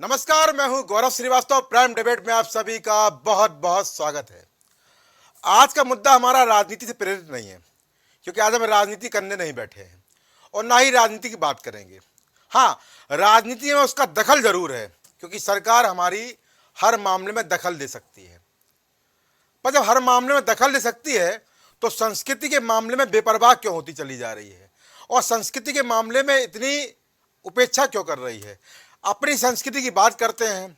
नमस्कार, मैं हूं गौरव श्रीवास्तव। प्राइम डिबेट में आप सभी का बहुत बहुत स्वागत है। आज का मुद्दा हमारा राजनीति से प्रेरित नहीं है, क्योंकि आज हम राजनीति करने नहीं बैठे हैं और ना ही राजनीति की बात करेंगे। हाँ, राजनीति में उसका दखल जरूर है, क्योंकि सरकार हमारी हर मामले में दखल दे सकती है। पर जब हर मामले में दखल दे सकती है, तो संस्कृति के मामले में बेपरवाह क्यों होती चली जा रही है और संस्कृति के मामले में इतनी उपेक्षा क्यों कर रही है। अपनी संस्कृति की बात करते हैं,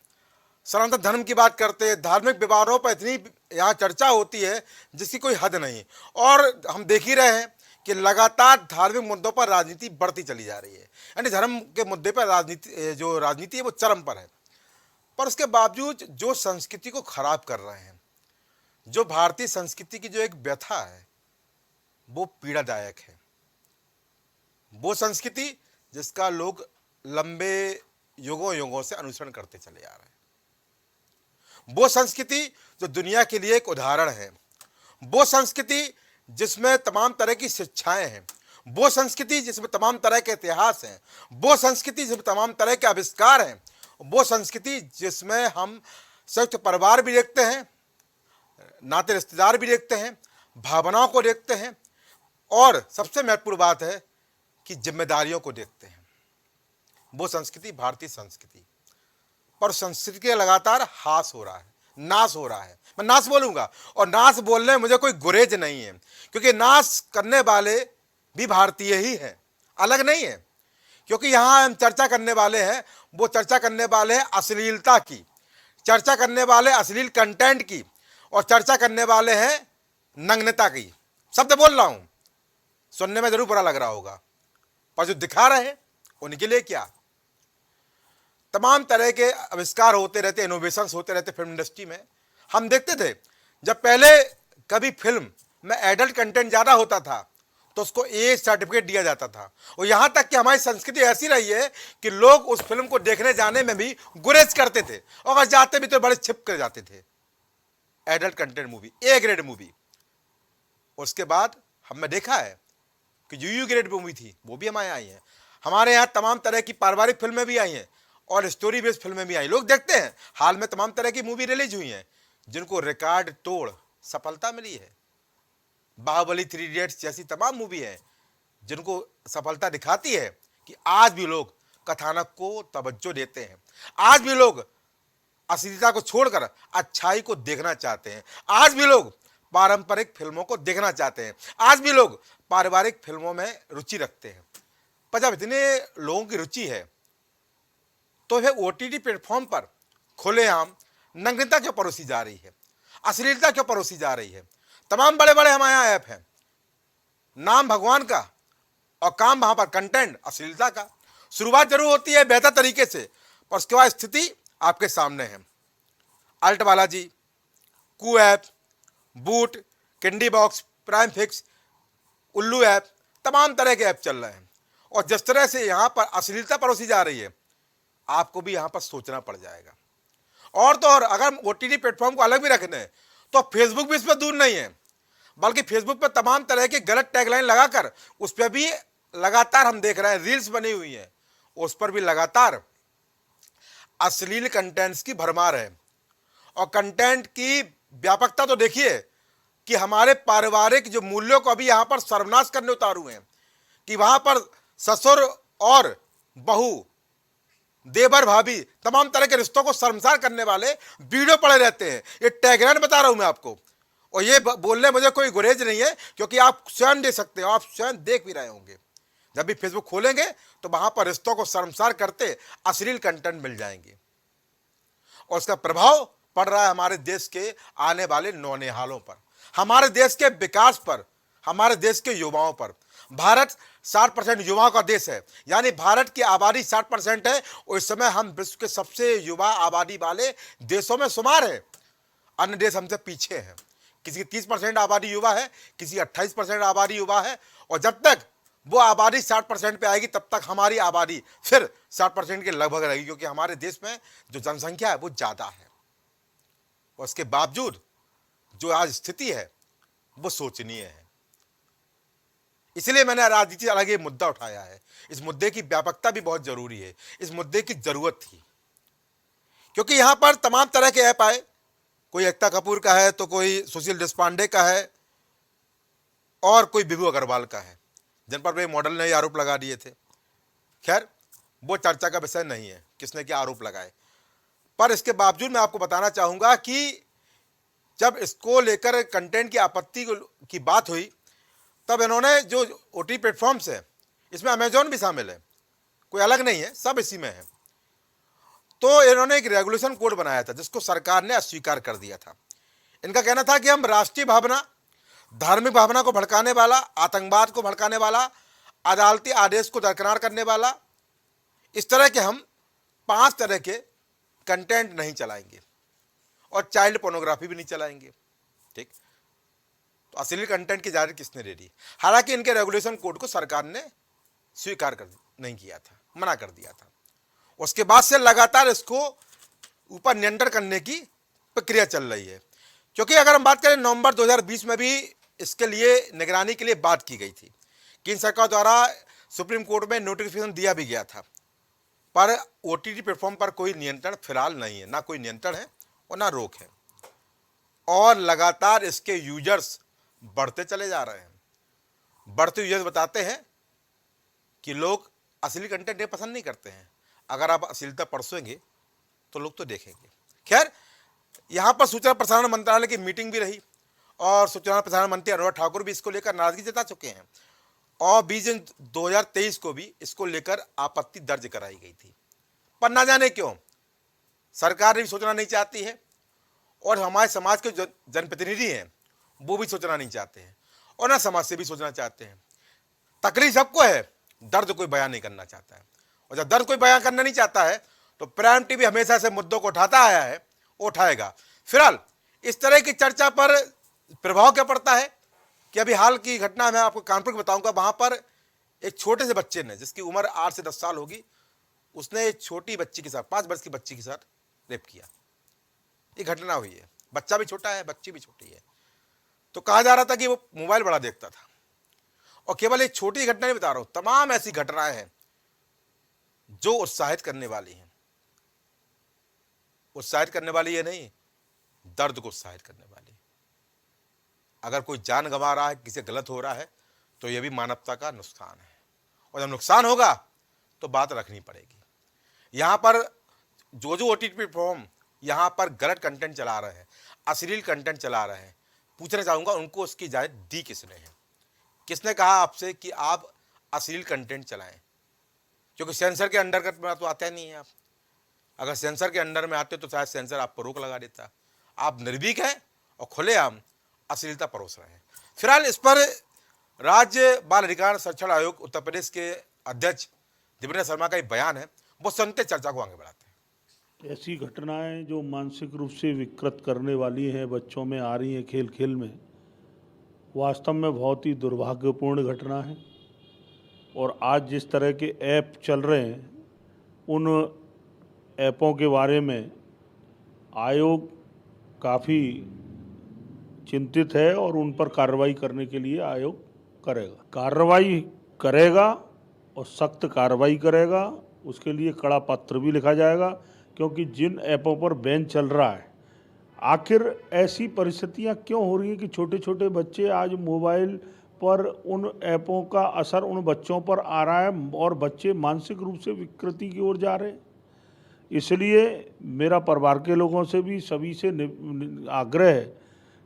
सनातन धर्म की बात करते हैं, धार्मिक विवादों पर इतनी यहाँ चर्चा होती है जिसकी कोई हद नहीं। और हम देख ही रहे हैं कि लगातार धार्मिक मुद्दों पर राजनीति बढ़ती चली जा रही है, यानी धर्म के मुद्दे पर राजनीति है वो चरम पर है। पर उसके बावजूद जो संस्कृति को खराब कर रहे हैं, जो भारतीय संस्कृति की जो एक व्यथा है, वो पीड़ादायक है। वो संस्कृति जिसका लोग लंबे युगों युगों से अनुसरण करते चले आ रहे हैं, वो संस्कृति जो दुनिया के लिए एक उदाहरण है, वो संस्कृति जिसमें तमाम तरह की शिक्षाएं हैं, वो संस्कृति जिसमें तमाम तरह के इतिहास हैं, वो संस्कृति जिसमें तमाम तरह के आविष्कार हैं, वो संस्कृति जिसमें हम संयुक्त परिवार भी देखते हैं, नाते रिश्तेदार भी देखते हैं, भावनाओं को देखते हैं और सबसे महत्वपूर्ण बात है कि जिम्मेदारियों को देखते हैं। वो संस्कृति भारतीय संस्कृति। पर संस्कृति के लगातार हास हो रहा है, नाश हो रहा है। मैं नाश बोलूंगा, और नाश बोलने में मुझे कोई गुरेज नहीं है, क्योंकि नाश करने वाले भी भारतीय ही हैं, अलग नहीं है। क्योंकि यहाँ हम चर्चा करने वाले हैं, वो चर्चा करने वाले हैं अश्लीलता की, चर्चा करने वाले अश्लील कंटेंट की, और चर्चा करने वाले हैं नग्नता की। शब्द बोल रहा हूं, सुनने में जरूर बुरा लग रहा होगा, पर जो दिखा रहे हैं उनके लिए क्या। तमाम तरह के आविष्कार होते रहते, इनोवेशंस होते रहते फिल्म इंडस्ट्री में। हम देखते थे जब पहले कभी फिल्म में एडल्ट कंटेंट ज़्यादा होता था तो उसको ए सर्टिफिकेट दिया जाता था, और यहाँ तक कि हमारी संस्कृति ऐसी रही है कि लोग उस फिल्म को देखने जाने में भी गुरेज करते थे, और अगर जाते भी तो बड़े छिप कर जाते थे। Adult content movie, A grade movie. उसके बाद हमने देखा है कि यूयू ग्रेड मूवी थी, वो भी हमारे यहाँ आई है। हमारे यहाँ तमाम तरह की पारिवारिक फिल्में भी आई हैं और स्टोरी बेस्ड फिल्में भी आई, लोग देखते हैं। हाल में तमाम तरह की मूवी रिलीज हुई हैं जिनको रिकॉर्ड तोड़ सफलता मिली है। बाहुबली, 3 इडियट्स जैसी तमाम मूवी है जिनको सफलता दिखाती है कि आज भी लोग कथानक को तवज्जो देते हैं, आज भी लोग अश्लीलता को छोड़कर अच्छाई को देखना चाहते हैं, आज भी लोग पारंपरिक फिल्मों को देखना चाहते हैं, आज भी लोग पारिवारिक फिल्मों में रुचि रखते हैं। पर जब इतने लोगों की रुचि है तो वह ओटीटी प्लेटफॉर्म पर खुलेआम नग्नता क्यों परोसी जा रही है, अश्लीलता क्यों परोसी जा रही है। तमाम बड़े बड़े हमारे यहाँ ऐप हैं, नाम भगवान का और काम वहां पर कंटेंट अश्लीलता का। शुरुआत जरूर होती है बेहतर तरीके से, पर उसके बाद स्थिति आपके सामने है। ALT Balaji, Koo app, Voot, candy box, prime flix, Ullu app, तमाम तरह के ऐप चल रहे हैं, और जिस तरह से यहाँ पर अश्लीलता परोसी जा रही है, आपको भी यहाँ पर सोचना पड़ जाएगा। और तो और अगर ओटीटी प्लेटफॉर्म को अलग भी रखने हैं तो फेसबुक भी इसमें दूर नहीं है, बल्कि फेसबुक पर तमाम तरह की गलत टैगलाइन लगाकर उस पर भी लगातार हम देख रहे हैं रील्स बनी हुई हैं, उस पर भी लगातार अश्लील कंटेंट्स की भरमार है। और कंटेंट की व्यापकता तो देखिए कि हमारे पारिवारिक जो मूल्यों को अभी यहाँ पर सर्वनाश करने उतारू हैं, कि वहां पर ससुर और बहू, देवर भाभी, तमाम तरह के रिश्तों को शर्मसार करने वाले वीडियो पड़े रहते हैं। ये टैगलाइन बता रहा हूं मैं आपको, और ये बोलने मुझे कोई गुरेज नहीं है, क्योंकि आप स्वयं दे सकते हो, आप स्वयं देख भी रहे होंगे। जब भी फेसबुक खोलेंगे तो वहां पर रिश्तों को शर्मसार करते अश्लील कंटेंट मिल जाएंगे, और उसका प्रभाव पड़ रहा है हमारे देश के आने वाले नौनिहालों पर, हमारे देश के विकास पर, हमारे देश के युवाओं पर। भारत 60% युवाओं का देश है, यानी भारत की आबादी 60% है, और इस समय हम विश्व के सबसे युवा आबादी वाले देशों में शुमार है। अन्य देश हमसे पीछे हैं, किसी की 30% आबादी युवा है, किसी की 28% आबादी युवा है, और जब तक वो आबादी 60% पे आएगी तब तक हमारी आबादी फिर 60% के लगभग रहेगी, क्योंकि हमारे देश में जो जनसंख्या है वो ज़्यादा है। और उसके बावजूद जो आज स्थिति है वो शोचनीय है। इसलिए मैंने राजनीति अलग ये मुद्दा उठाया है। इस मुद्दे की व्यापकता भी बहुत जरूरी है, इस मुद्दे की जरूरत थी। क्योंकि यहाँ पर तमाम तरह के ऐप आए, कोई एकता कपूर का है तो कोई सुशील देशपांडे का है और कोई विभू अग्रवाल का है, जिन पर वे मॉडल ने आरोप लगा दिए थे। खैर, वो चर्चा का विषय नहीं है किसने क्या आरोप लगाए, पर इसके बावजूद मैं आपको बताना चाहूँगा कि जब इसको लेकर कंटेंट की आपत्ति की बात हुई, तब इन्होंने जो OTT प्लेटफॉर्म्स है, इसमें अमेजॉन भी शामिल है, कोई अलग नहीं है, सब इसी में है, तो इन्होंने एक रेगुलेशन कोड बनाया था जिसको सरकार ने अस्वीकार कर दिया था। इनका कहना था कि हम राष्ट्रीय भावना, धार्मिक भावना को भड़काने वाला, आतंकवाद को भड़काने वाला, अदालती आदेश को दरकिनार करने वाला, इस तरह के हम 5 तरह के कंटेंट नहीं चलाएंगे और चाइल्ड पोर्नोग्राफी भी नहीं चलाएंगे। ठीक, तो अश्लील कंटेंट की इजाजत किसने दे दी? हालांकि इनके रेगुलेशन कोड को सरकार ने स्वीकार नहीं किया था, मना कर दिया था। उसके बाद से लगातार इसको ऊपर नियंत्रण करने की प्रक्रिया चल रही है, क्योंकि अगर हम बात करें नवंबर 2020 में भी इसके लिए निगरानी के लिए बात की गई थी। केंद्र सरकार द्वारा सुप्रीम कोर्ट में नोटिफिकेशन दिया भी गया था, पर OTT प्लेटफॉर्म पर कोई नियंत्रण फिलहाल नहीं है, ना कोई नियंत्रण है और ना रोक है, और लगातार इसके यूजर्स बढ़ते चले जा रहे हैं। बढ़ते यूजर्स बताते हैं कि लोग असली कंटेंट ये पसंद नहीं करते हैं, अगर आप अश्लीलता परसोगे तो लोग तो देखेंगे। खैर, यहाँ पर सूचना प्रसारण मंत्रालय की मीटिंग भी रही और सूचना प्रसारण मंत्री अनुराग ठाकुर भी इसको लेकर नाराजगी जता चुके हैं, और 20 जून 2023 को भी इसको लेकर आपत्ति दर्ज कराई गई थी, पर ना जाने क्यों सरकार भी सोचना नहीं चाहती है, और हमारे समाज के जो जनप्रतिनिधि हैं वो भी सोचना नहीं चाहते हैं, और ना समाज से भी सोचना चाहते हैं। तकलीफ सबको है, दर्द कोई बयान नहीं करना चाहता है, और जब दर्द कोई बयान करना नहीं चाहता है तो प्राइम टीवी हमेशा से मुद्दों को उठाता आया है, उठाएगा। फिलहाल इस तरह की चर्चा पर प्रभाव क्या पड़ता है कि अभी हाल की घटना मैं आपको कानपुर बताऊंगा। वहां पर एक छोटे से बच्चे ने, जिसकी उम्र 8 से 10 साल होगी, उसने एक छोटी बच्ची के साथ, 5 वर्ष की बच्ची के साथ रेप किया। ये घटना हुई है, बच्चा भी छोटा है, बच्ची भी छोटी है। तो कहा जा रहा था कि वो मोबाइल बड़ा देखता था, और केवल एक छोटी घटना नहीं बता रहा हूं, तमाम ऐसी घटनाएं हैं जो उत्साहित करने वाली हैं। उत्साहित करने वाली ये नहीं, दर्द को उत्साहित करने वाली। अगर कोई जान गंवा रहा है, किसी गलत हो रहा है, तो यह भी मानवता का नुकसान है, और जब नुकसान होगा तो बात रखनी पड़ेगी। यहाँ पर जो OTT प्लेटफॉर्म यहाँ पर गलत कंटेंट चला रहे हैं, अश्लील कंटेंट चला रहे हैं, पूछना चाहूँगा उनको उसकी इजाज़त दी किसने है? किसने कहा आपसे कि आप अश्लील कंटेंट चलाएं? क्योंकि सेंसर के अंडर का तो आता नहीं है। आप अगर सेंसर के अंडर में आते तो शायद सेंसर आप पर रोक लगा देता। आप निर्भीक हैं और खुलेआम अश्लीलता परोस रहे हैं। फिलहाल इस पर राज्य बाल अधिकार संरक्षण आयोग उत्तर प्रदेश के अध्यक्ष देवेंद्र शर्मा का एक बयान है, वो सुनते चर्चा को आगे बढ़ाते हैं। ऐसी घटनाएं जो मानसिक रूप से विकृत करने वाली हैं, बच्चों में आ रही हैं खेल खेल में, वास्तव में बहुत ही दुर्भाग्यपूर्ण घटना है। और आज जिस तरह के ऐप चल रहे हैं, उन ऐपों के बारे में आयोग काफ़ी चिंतित है और उन पर कार्रवाई करने के लिए आयोग करेगा और सख्त कार्रवाई करेगा। उसके लिए कड़ा पत्र भी लिखा जाएगा, क्योंकि जिन ऐपों पर बैन चल रहा है, आखिर ऐसी परिस्थितियां क्यों हो रही हैं कि छोटे छोटे बच्चे आज मोबाइल पर उन ऐपों का असर उन बच्चों पर आ रहा है और बच्चे मानसिक रूप से विकृति की ओर जा रहे हैं। इसलिए मेरा परिवार के लोगों से भी सभी से आग्रह है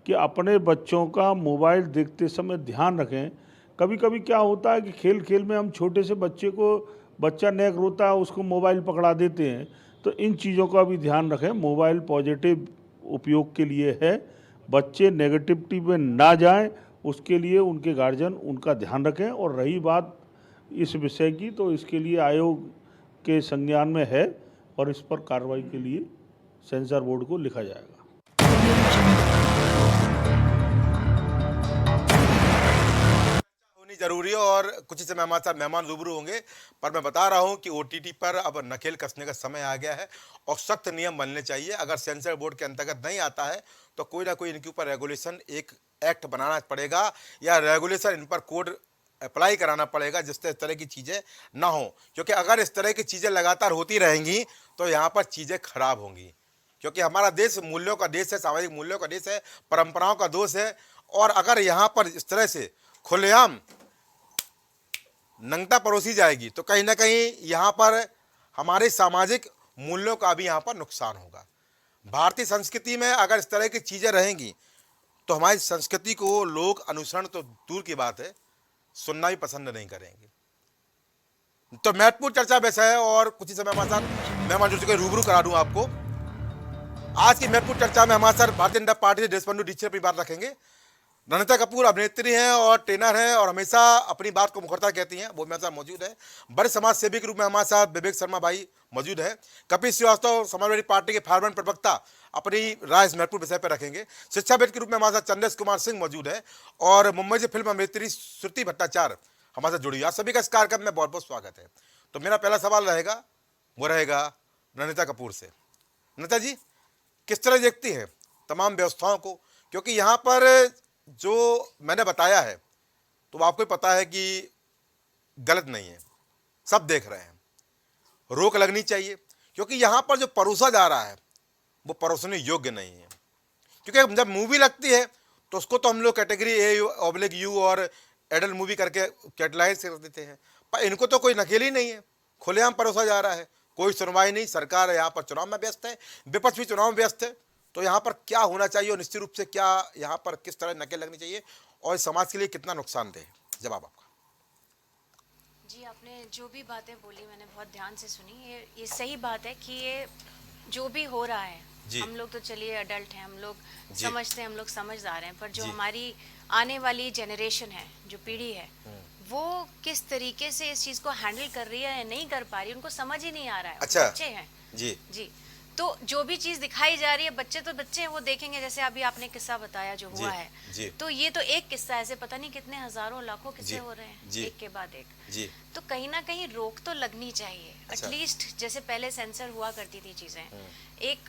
कि अपने बच्चों का मोबाइल देखते समय ध्यान रखें। कभी कभी क्या होता है कि खेल खेल में हम छोटे से बच्चा नेक रोता है, उसको मोबाइल पकड़ा देते हैं। तो इन चीज़ों का भी ध्यान रखें। मोबाइल पॉजिटिव उपयोग के लिए है, बच्चे नेगेटिविटी में ना जाएं, उसके लिए उनके गार्जियन उनका ध्यान रखें। और रही बात इस विषय की, तो इसके लिए आयोग के संज्ञान में है और इस पर कार्रवाई के लिए सेंसर बोर्ड को लिखा जाएगा। जरूरी है और कुछ ही समय हमारे साथ मेहमान रूबरू होंगे, पर मैं बता रहा हूं कि OTT पर अब नकेल कसने का समय आ गया है और सख्त नियम बनने चाहिए। अगर सेंसर बोर्ड के अंतर्गत नहीं आता है तो कोई ना कोई इनके ऊपर रेगुलेशन, एक एक्ट बनाना पड़ेगा, या रेगुलेशन इन पर कोड अप्लाई कराना पड़ेगा जिससे इस तरह की चीज़ें ना हो, क्योंकि अगर इस तरह की चीज़ें लगातार होती रहेंगी तो यहाँ पर चीज़ें खराब होंगी। क्योंकि हमारा देश मूल्यों का देश है, सामाजिक मूल्यों का देश है, परंपराओं का देश है, और अगर यहाँ पर इस तरह से खुलेआम नंगता परोसी जाएगी तो कहीं ना कहीं यहाँ पर हमारे सामाजिक मूल्यों का भी यहाँ पर नुकसान होगा। भारतीय संस्कृति में अगर इस तरह की चीज़ें रहेंगी तो हमारी संस्कृति को लोग अनुसरण तो दूर की बात है, सुनना भी पसंद नहीं करेंगे। तो महत्वपूर्ण चर्चा विषय है और कुछ ही समय हमारे साथ मेहमान जुड़ चुके, रूबरू करा दूं आपको। आज की महत्वपूर्ण चर्चा में हमारे साथ भारतीय जनता पार्टी से देशबंधु दीक्षित अपनी बात रखेंगे। नमिता कपूर अभिनेत्री हैं और ट्रेनर हैं और हमेशा अपनी बात को मुखरता कहती हैं, वो मेरे साथ मौजूद है। बड़े समाज सेवी के रूप में हमारे साथ विवेक शर्मा भाई मौजूद है। कपिल श्रीवास्तव समाजवादी पार्टी के फार्मन प्रवक्ता अपनी राय इस महत्वपूर्ण विषय पर रखेंगे। शिक्षाविद के रूप में हमारे साथ चंद्रेश कुमार सिंह मौजूद है और मुंबई से फिल्म अभिनेत्री श्रुति भट्टाचार्य हमारे साथ जुड़ी। आप सभी का इस कार्यक्रम में बहुत बहुत स्वागत है। तो मेरा पहला सवाल रहेगा, वो रहेगा नमिता कपूर से। नमिता जी, किस तरह देखती हैं तमाम व्यवस्थाओं को, क्योंकि यहाँ पर जो मैंने बताया है तो आपको पता है कि गलत नहीं है, सब देख रहे हैं, रोक लगनी चाहिए, क्योंकि यहाँ पर जो परोसा जा रहा है वो परोसने योग्य नहीं है। क्योंकि जब मूवी लगती है तो उसको तो हम लोग कैटेगरी A/U और एडल्ट मूवी करके कैटेगराइज कर देते हैं, पर इनको तो कोई नकेल ही नहीं है, खुलेआम परोसा जा रहा है, कोई सुनवाई नहीं। सरकार यहाँ पर चुनाव में व्यस्त है, विपक्ष भी चुनाव में व्यस्त है, तो यहाँ पर क्या होना चाहिए और निश्चित रूप से क्या यहाँ पर किस तरह नकेल लगनी चाहिए और समाज के लिए कितना नुकसानदेह है? जवाब आपका। जी, आपने जो भी बातें बोली मैंने बहुत ध्यान से सुनी। ये सही बात है कि ये जो भी हो रहा है, हम लोग तो चलिए अडल्ट हैं, हम लोग समझते हैं, हम लोग समझदार हैं, पर जो हमारी आने वाली जनरेशन है, जो पीढ़ी है, वो किस तरीके से इस चीज को हैंडल कर रही है या नहीं कर पा रही, उनको समझ ही नहीं आ रहा है। अच्छा। बच्चे हैं जी जी, तो जो भी चीज दिखाई जा रही है, बच्चे तो बच्चे हैं, वो देखेंगे। जैसे अभी आपने किस्सा बताया जो हुआ है, तो ये तो एक किस्सा, ऐसे पता नहीं कितने हजारों लाखों किस्से हो रहे हैं एक के बाद एक। तो कहीं ना कहीं रोक तो लगनी चाहिए। एटलीस्ट जैसे पहले सेंसर हुआ करती थी चीजें, एक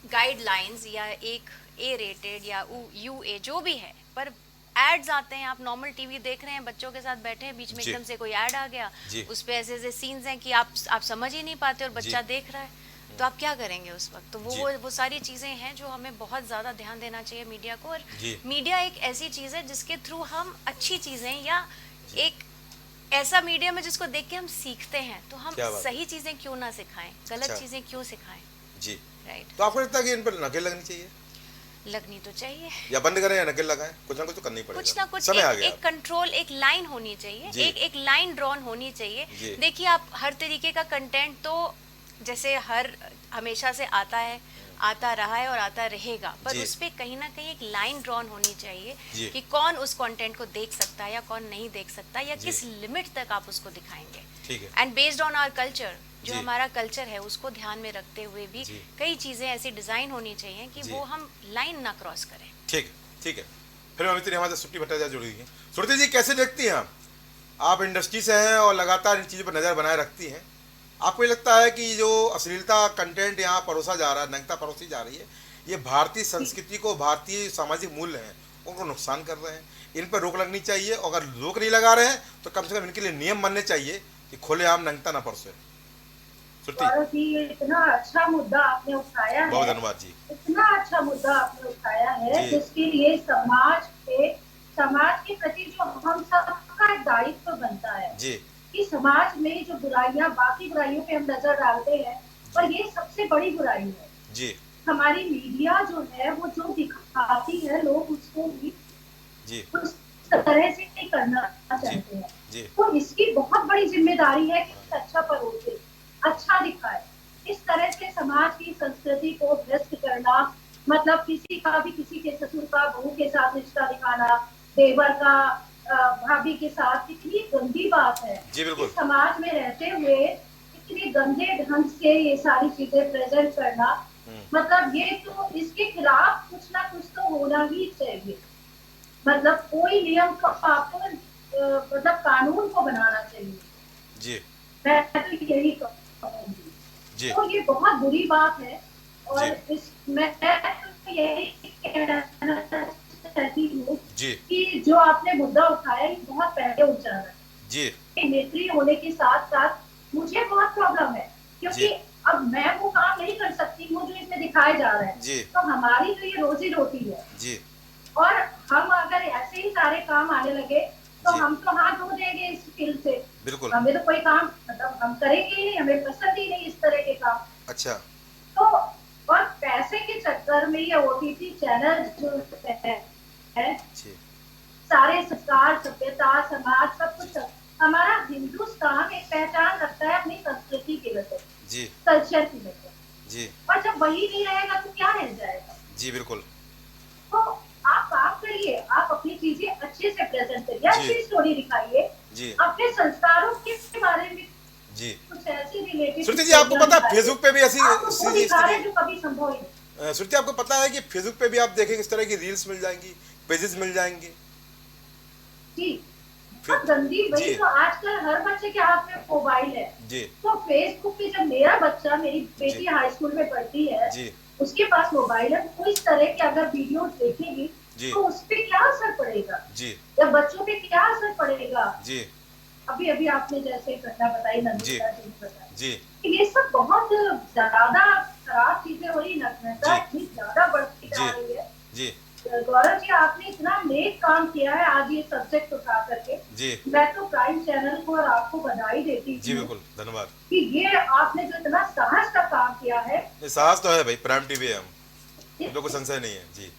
गाइडलाइंस या एक A-rated या UA जो भी है, पर एड्स आते हैं, आप नॉर्मल टीवी देख रहे हैं, बच्चों के साथ बैठे हैं, बीच में एकदम से कोई ऐड आ गया, उस पे ऐसे ऐसे सीन्स हैं कि आप समझ ही नहीं पाते और बच्चा देख रहा है, तो आप क्या करेंगे उस वक्त? तो वो सारी चीजें हैं जो हमें बहुत ज्यादा ध्यान देना चाहिए मीडिया को। और मीडिया एक ऐसी चीज है जिसके थ्रू हम अच्छी चीजें या एक ऐसा मीडियम है जिसको देख के हम सीखते हैं, तो हम सही चीजें क्यों ना सिखाएं, गलत चीजें क्यों सिखाएं? जी राइट। तो आपको लगता है कि इन पर नकेल लगनी चाहिए? लगनी तो चाहिए, या बंद करें या नकेल लगाएं, कुछ ना कुछ तो करनी पड़ेगा। कुछ ना कुछ समय आ गया। एक कंट्रोल, एक लाइन होनी चाहिए, एक लाइन ड्रॉन होनी चाहिए। देखिए, आप हर तरीके का कंटेंट तो जैसे हमेशा से आता रहा है और आता रहेगा, पर उस पे कहीं ना कहीं एक लाइन ड्रॉन होनी चाहिए कि कौन उस कंटेंट को देख सकता है या कौन नहीं देख सकता, या किस लिमिट तक आप उसको दिखाएंगे। ठीक है। And based on our culture, जो हमारा कल्चर है उसको ध्यान में रखते हुए भी कई चीजें ऐसी डिजाइन होनी चाहिए कि वो हम लाइन ना क्रॉस करें। ठीक है, ठीक है। फिर अमित्री हमारे श्रुति भट्टाचार्य जुड़ी हुई है। श्रुति जी, कैसे देखती हैं आप इंडस्ट्री से हैं और लगातार इन चीज़ों पर नज़र बनाए रखती हैं, आपको ये लगता है कि जो अश्लीलता कंटेंट यहाँ परोसा जा रहा है, नग्नता परोसी जा रही है, ये भारतीय संस्कृति को, भारतीय सामाजिक मूल्य हैं उनको नुकसान कर रहे हैं, इन पर रोक लगनी चाहिए, और अगर रोक नहीं लगा रहे हैं तो कम से कम इनके लिए नियम बनने चाहिए कि खुलेआम नग्नता ना परोसे? इतना अच्छा मुद्दा आपने उठाया है, बहुत धन्यवाद जी। इतना अच्छा मुद्दा आपने उठाया है जिसके लिए समाज के प्रति जो हम सबका दायित्व बनता है जी, कि समाज में जो बुराइयां, बाकी बुराइयों पे हम नजर डालते हैं, पर ये सबसे बड़ी बुराई है जी। हमारी मीडिया जो है वो जो दिखाती है, लोग उसको भी जी उस तरह से नहीं करना चाहते हैं जी। तो इसकी बहुत बड़ी जिम्मेदारी है कि अच्छा परोसे, अच्छा दिखाए। इस तरह से समाज की संस्कृति को भ्रष्ट करना, मतलब किसी का भी, किसी के ससुर का बहू के साथ रिश्ता दिखाना, देवर का भाभी के साथ, कितनी गंदी बात है जी। बिल्कुल। समाज में रहते हुए इतने गंदे ढंग से ये सारी चीजें प्रेजेंट करना, मतलब ये तो, इसके खिलाफ कुछ ना कुछ तो होना ही चाहिए। मतलब कोई नियम का आपको मतलब कानून को बनाना चाहिए जी। मैं तो यही कहूँगी। तो ये बहुत बुरी बात है, और मैं तो यही कहना चाहती हूँ जी कि जो आपने मुद्दा उठाया ये बहुत पहले उठाना है जी नेत्री होने के साथ साथ मुझे बहुत प्रॉब्लम है, क्योंकि अब मैं वो काम नहीं कर सकती हूँ जो इसमें दिखाया जा रहा है। तो हमारी तो ये रोजी रोटी है जी, और हम अगर ऐसे ही सारे काम आने लगे तो हम तो हाथ धो देंगे इस फील्ड से। बिल्कुल। हमें तो कोई काम मतलब हम करेंगे ही नहीं, हमें पसंद ही नहीं इस तरह के काम। अच्छा। तो और पैसे के चक्कर में ये ओटीटी चैनल जो है सारे संस्कार, सभ्यता, समाज सब कुछ, हमारा हिंदुस्तान एक पहचान रखता है अपनी संस्कृति की वजह से, कल्चर की वजह से। और जब वही नहीं रहेगा तो क्या रह जाएगा? जी बिल्कुल। तो आप काम करिए, आप अपनी चीजें अच्छे से प्रेजेंट करिए, अच्छी स्टोरी दिखाइए, अपने संस्कारों के बारे में जी कुछ ऐसी रिलेटेड। श्रुति जी आपको पता है फेसबुक पे भी ऐसी जो कभी संभव ही नहीं। श्रुति आपको पता है कि फेसबुक पे भी आप देखेंगे इस तरह की रील्स मिल जाएंगी, पेजेस मिल जाएंगे जी। बहुत गंदी वही तो आजकल हर बच्चे के हाथ में मोबाइल है जी। तो फेसबुक पे जब मेरा बच्चा, मेरी बेटी हाई स्कूल में पढ़ती है जी, उसके पास मोबाइल है, तो इस तरह के अगर वीडियो देखेगी तो उस पे क्या असर पड़ेगा जी, या बच्चों पे क्या असर पड़ेगा जी। अभी अभी आपने जैसे घटना बताई नंदिता जी ने बताई जी, ये सब बहुत ज्यादा खराब चीजें हो रही, नग्नता इतनी ज्यादा बढ़ती जा रही है जी। गौरव जी आपने इतना नेक काम किया है आज ये सब्जेक्ट उठा करके जी। मैं तो प्राइम चैनल को और आपको बधाई देती हूँ जी। बिल्कुल धन्यवाद कि ये आपने जो इतना साहस का काम किया है। साहस तो है भाई, प्राइम टीवी है, हम लोग को संशय नहीं है जी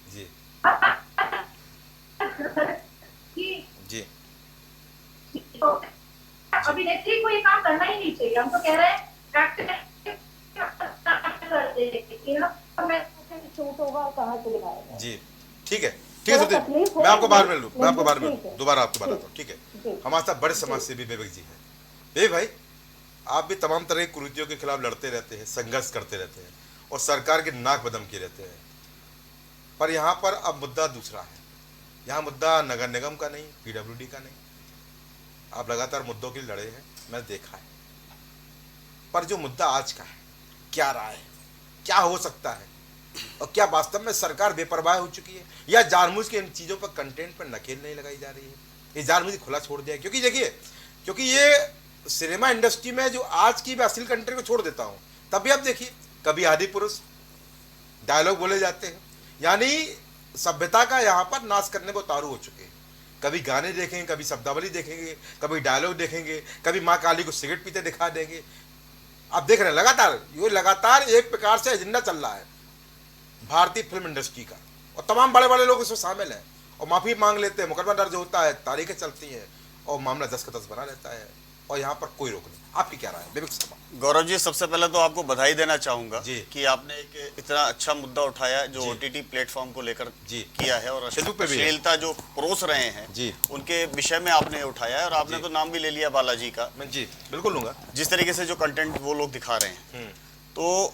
जी जी। तो अभिनेत्री को ये काम करना ही नहीं चाहिए, हम तो कह रहे हैं जी। ठीक है ठीक है सतीश, मैं आपको बाहर मिल लूँ, मैं आपको बाहर मिल लूँ, दोबारा आपको बात आता हूँ ठीक है। हमारे साथ बड़े समाज सेवी विवेक जी हैं। विवेक भाई आप भी तमाम तरह की कुरीतियों के खिलाफ लड़ते रहते हैं, संघर्ष करते रहते हैं और सरकार के नाक बदम किए रहते हैं, पर यहाँ पर अब मुद्दा दूसरा है। यहाँ मुद्दा नगर निगम का नहीं, पीडब्ल्यूडी का नहीं, आप लगातार मुद्दों के लिए लड़े हैं, मैंने देखा है, पर जो मुद्दा आज का है, क्या राय है, क्या हो सकता है और क्या वास्तव में सरकार बेपरवाह हो चुकी है या जानबूझ के इन चीज़ों पर कंटेंट पर नकेल नहीं लगाई जा रही है, ये जानबूझ खुला छोड़ दिया है? क्योंकि देखिए, क्योंकि ये सिनेमा इंडस्ट्री में जो आज की मैं अश्लील कंटेंट को छोड़ देता हूँ, तभी आप देखिए कभी आदि पुरुष डायलॉग बोले जाते हैं, यानी सभ्यता का यहाँ पर नाश करने को उतारू हो चुके हैं। कभी गाने देखेंगे, कभी शब्दावली देखेंगे, कभी डायलॉग देखेंगे, कभी माँ काली को सिगरेट पीते दिखा देंगे। आप देख रहे हैं लगातार, ये लगातार एक प्रकार से एजेंडा चल रहा है भारतीय फिल्म इंडस्ट्री का, और तमाम बड़े बड़े लोग इसमें शामिल हैं और माफी मांग लेते हैं, मुकदमा दर्ज होता है, तारीखें चलती हैं और मामला 10 का 10 बना रहता है और यहाँ पर कोई रोक नहीं। आपकी क्या राय है विवेक शर्मा? गौरव जी सबसे पहले तो आपको बधाई देना चाहूंगा कि आपने एक इतना अच्छा मुद्दा उठाया जो ओटीटी प्लेटफॉर्म को लेकर किया है और अश्लीलता जो परोस रहे हैं उनके विषय में आपने उठाया है और आपने तो नाम भी ले लिया बालाजी का। जी बिल्कुल लूंगा। जिस तरीके से जो कंटेंट वो लोग दिखा रहे हैं तो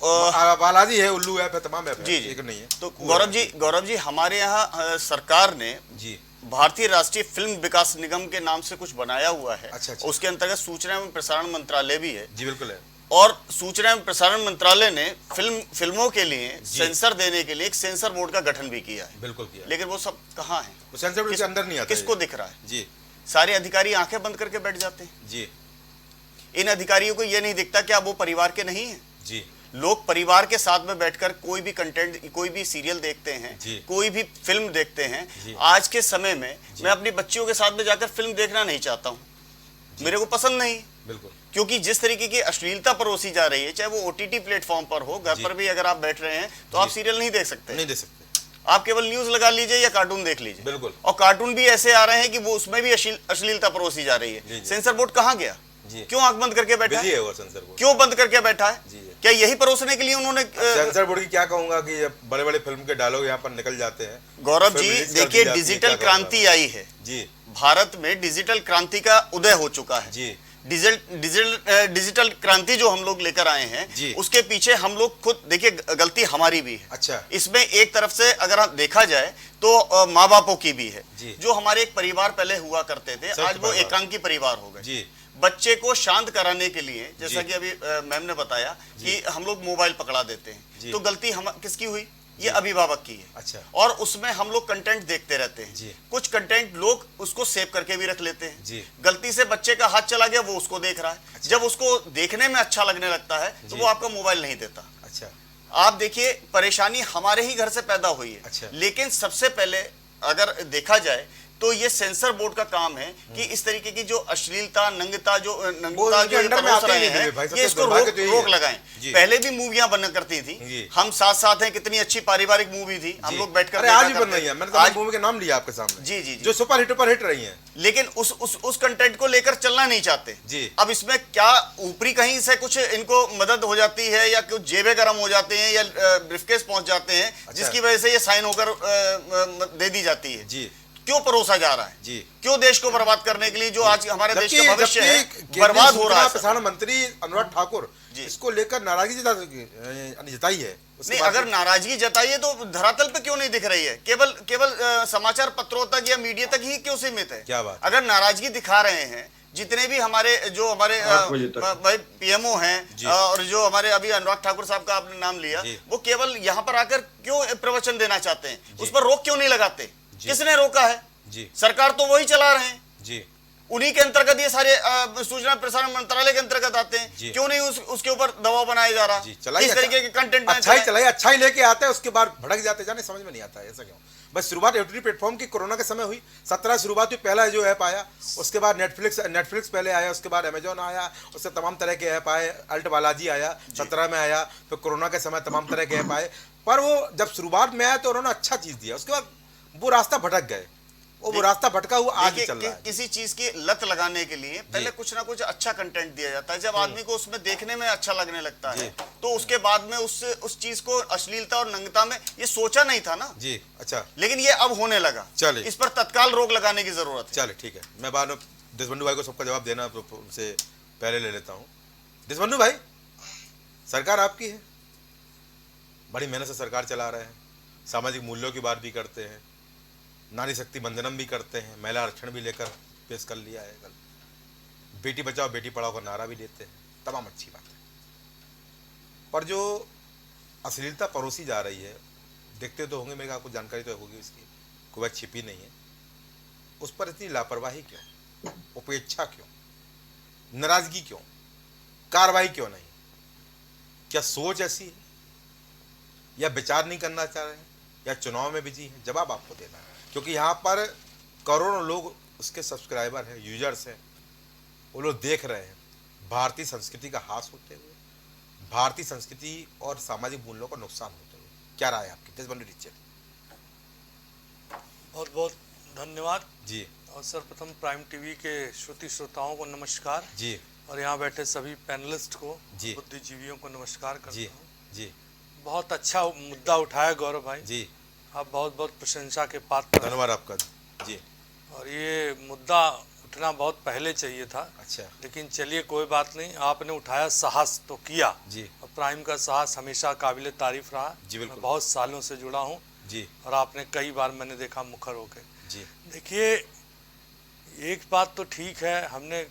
बालाजी है, उल्लू है, तमाम है जी जी नहीं है। तो गौरव जी हमारे यहाँ सरकार ने जी भारतीय राष्ट्रीय फिल्म विकास निगम के नाम से कुछ बनाया हुआ है। अच्छा। उसके अंतर्गत सूचना एवं प्रसारण मंत्रालय भी है जी। बिल्कुल है। और सूचना एवं प्रसारण मंत्रालय ने फिल्मों के लिए सेंसर देने के लिए एक सेंसर बोर्ड का गठन भी किया है। बिल्कुल किया। लेकिन वो सब कहाँ है? वो सेंसर बोर्ड के अंदर नहीं आता। किसको दिख रहा है जी? सारे अधिकारी आंखें बंद करके बैठ जाते हैं जी। इन अधिकारियों को यह नहीं दिखता क्या वो परिवार के नहीं है जी। लोग परिवार के साथ में बैठकर कोई भी कंटेंट, कोई भी सीरियल देखते हैं, कोई भी फिल्म देखते हैं। आज के समय में मैं अपनी बच्चियों के साथ में जाकर फिल्म देखना नहीं चाहता हूं, मेरे को पसंद नहीं। बिल्कुल। क्योंकि जिस तरीके की अश्लीलता परोसी जा रही है, चाहे वो ओटीटी प्लेटफॉर्म पर हो, घर पर भी अगर आप बैठ रहे हैं तो आप सीरियल नहीं देख सकते। नहीं देख सकते। आप केवल न्यूज लगा लीजिए या कार्टून देख लीजिए। बिल्कुल। और कार्टून भी ऐसे आ रहे हैं कि वो उसमें भी अश्लीलता परोसी जा रही है। सेंसर बोर्ड कहाँ गया? क्यों आंख बंद करके बैठा है? सेंसर बोर्ड क्यों बंद करके बैठा है? क्या यही परोसने के लिए उन्होंने सेंसर बोर्ड की क्या कहूंगा कि बड़े बड़े फिल्म के डायलॉग यहाँ पर निकल जाते हैं। गौरव जी देखिए डिजिटल क्रांति आई है जी, भारत में डिजिटल क्रांति का उदय हो चुका है जी। डिजिटल क्रांति जो हम लोग लेकर आए हैं उसके पीछे हम लोग खुद देखिए गलती हमारी भी है। अच्छा। इसमें एक तरफ से अगर आप देखा जाए तो माँ बापों की भी है। जो हमारे एक परिवार पहले हुआ करते थे आज वो एकांकी परिवार हो गए। बच्चे को शांत कराने के लिए जैसा कि अभी मैम ने बताया कि हम लोग मोबाइल पकड़ा देते हैं, तो गलती हम किसकी हुई? ये अभिभावक की है। अच्छा। और उसमें हम लोग कंटेंट देखते रहते हैं जी। कुछ कंटेंट लोग उसको सेव करके भी रख लेते हैं जी। गलती से बच्चे का हाथ चला गया, वो उसको देख रहा है। अच्छा। जब उसको देखने में अच्छा लगने लगता है तो वो आपका मोबाइल नहीं देता। अच्छा। आप देखिए, परेशानी हमारे ही घर से पैदा हुई है। अच्छा। लेकिन सबसे पहले अगर देखा जाए तो ये सेंसर बोर्ड का काम है कि इस तरीके की जो अश्लीलता, नंगता जो इनके ये अंडर में परोस आते ही रहे नहीं हैं, भाई, सबसे ये इसको दुर्भाग्य तो यही रोक है। लगाएं। जी। पहले भी मूवियां बना करती जी। थी, हम साथ साथ हैं, कितनी अच्छी पारिवारिक मूवी थी, हम लोग बैठकर अरे आज भी बन रही है, मैंने तो आज मूवी के नाम लिया आपके सामने। जी, जी, जी। जो सुपर हिट रही हैं। लेकिन उस कंटेंट को लेकर चलना नहीं चाहते जी। अब इसमें क्या ऊपरी कहीं से कुछ इनको मदद हो जाती है या कुछ जेबें गर्म हो जाते हैं या ब्रीफकेस पहुंच जाते हैं, अच्छा। जिसकी वजह से ये साइन होकर दे दी जाती है। जी। क्यों परोसा जा रहा है? जी। क्यों देश को बर्बाद करने के लिए जो आज हमारे देश का भविष्य है जबकि बर्बाद हो रहा है? प्रसारण मंत्री अनुराग ठाकुर जी। इसको लेकर नाराजगी जताई है। उसके नहीं, बाद अगर नाराजगी जताइए तो धरातल पे क्यों नहीं दिख रही है? केवल समाचार पत्रों तक या मीडिया तक ही क्यों सीमित है? क्या बात? अगर नाराजगी दिखा रहे हैं जितने भी हमारे भाई पीएमओ हैं और जो हमारे अभी अनुराग ठाकुर साहब का आपने नाम लिया, वो केवल यहाँ पर आकर क्यों प्रवचन देना चाहते हैं? उस पर रोक क्यों नहीं लगाते? किसने रोका है? जी। सरकार तो वही चला रहे हैं जी। उन्हीं के अंतर्गत ये सारे सूचना प्रसारण मंत्रालय के अंतर्गत आते हैं। जी। क्यों नहीं उसके ऊपर दबाव बनाया जा रहा? जी, चलाइए, इस तरीके के कंटेंट अच्छा ही लेके आते हैं, उसके बाद भड़क जाते जाने, समझ में नहीं आता है ऐसा क्यों। बस शुरुआत OTT प्लेटफॉर्म की कोरोना के समय हुई, 17 शुरुआत हुई, पहला जो ऐप आया, उसके बाद नेटफ्लिक्स पहले आया, उसके बाद अमेजोन आया, उससे तमाम तरह के ऐप आए, अल्ट बालाजी आया 17 में आया, फिर कोरोना के समय तमाम तरह के ऐप आए। पर वो जब शुरुआत में आया तो उन्होंने अच्छा चीज दिया, उसके बाद वो रास्ता भटक गए, वो रास्ता भटका हुआ आज भी चल रहा है। किसी चीज की लत लगाने के लिए पहले कुछ ना कुछ अच्छा कंटेंट दिया जाता है। जब आदमी को उसमें देखने में अच्छा लगने लगता है तो उसके बाद में उस चीज को अश्लीलता और नंगता में ये सोचा नहीं था ना जी। अच्छा। लेकिन ये अब होने लगा। चलिए, इस पर तत्काल रोक लगाने की जरूरत है। चलिए ठीक है, मैं बाद में देशबंधु भाई को सबका जवाब देना उनसे पहले ले लेता हूँ। देशबंधु भाई, सरकार आपकी है, बड़ी मेहनत से सरकार चला रहे हैं, सामाजिक मूल्यों की बात भी करते हैं, नारी शक्ति वंदनम भी करते हैं, महिला आरक्षण भी लेकर पेश कर लिया है, कल बेटी बचाओ बेटी पढ़ाओ का नारा भी देते हैं, तमाम अच्छी बात है। पर जो अश्लीलता परोसी जा रही है, देखते तो होंगे, मेरे आपको जानकारी तो होगी इसकी, कोई बात छिपी नहीं है, उस पर इतनी लापरवाही क्यों, उपेक्षा क्यों, नाराजगी क्यों, कार्रवाई क्यों नहीं? क्या सोच ऐसी है, या विचार नहीं करना चाह रहे हैं, या चुनाव में बिजी हैं? जवाब आपको देना है, क्योंकि यहाँ पर करोड़ों लोग उसके सब्सक्राइबर हैं, यूजर्स हैं, वो लोग देख रहे हैं भारतीय संस्कृति का हास होते हुए, भारतीय संस्कृति और सामाजिक मूल्यों का नुकसान होते हुए। क्या राय आपकी देशबंधु टीचर? बहुत बहुत धन्यवाद जी। और सर्वप्रथम प्राइम टीवी के श्रोताओं को नमस्कार जी। और यहाँ बैठे सभी पैनलिस्ट को, जी, बुद्धिजीवियों को नमस्कार करता जी। हूँ। जी। बहुत अच्छा मुद्दा उठाया गौरव भाई जी। आप बहुत बहुत प्रशंसा के पात्र हैं। धन्यवाद आपका। जी। और ये मुद्दा उठना बहुत पहले चाहिए था। अच्छा। लेकिन चलिए कोई बात नहीं, आपने उठाया, साहस तो किया जी। और प्राइम का साहस हमेशा काबिले तारीफ रहा। जी बिल्कुल। मैं बहुत सालों से जुड़ा हूँ जी। और आपने कई बार मैंने देखा मुखर होके। जी। देखिए, एक बात तो ठीक है, हमने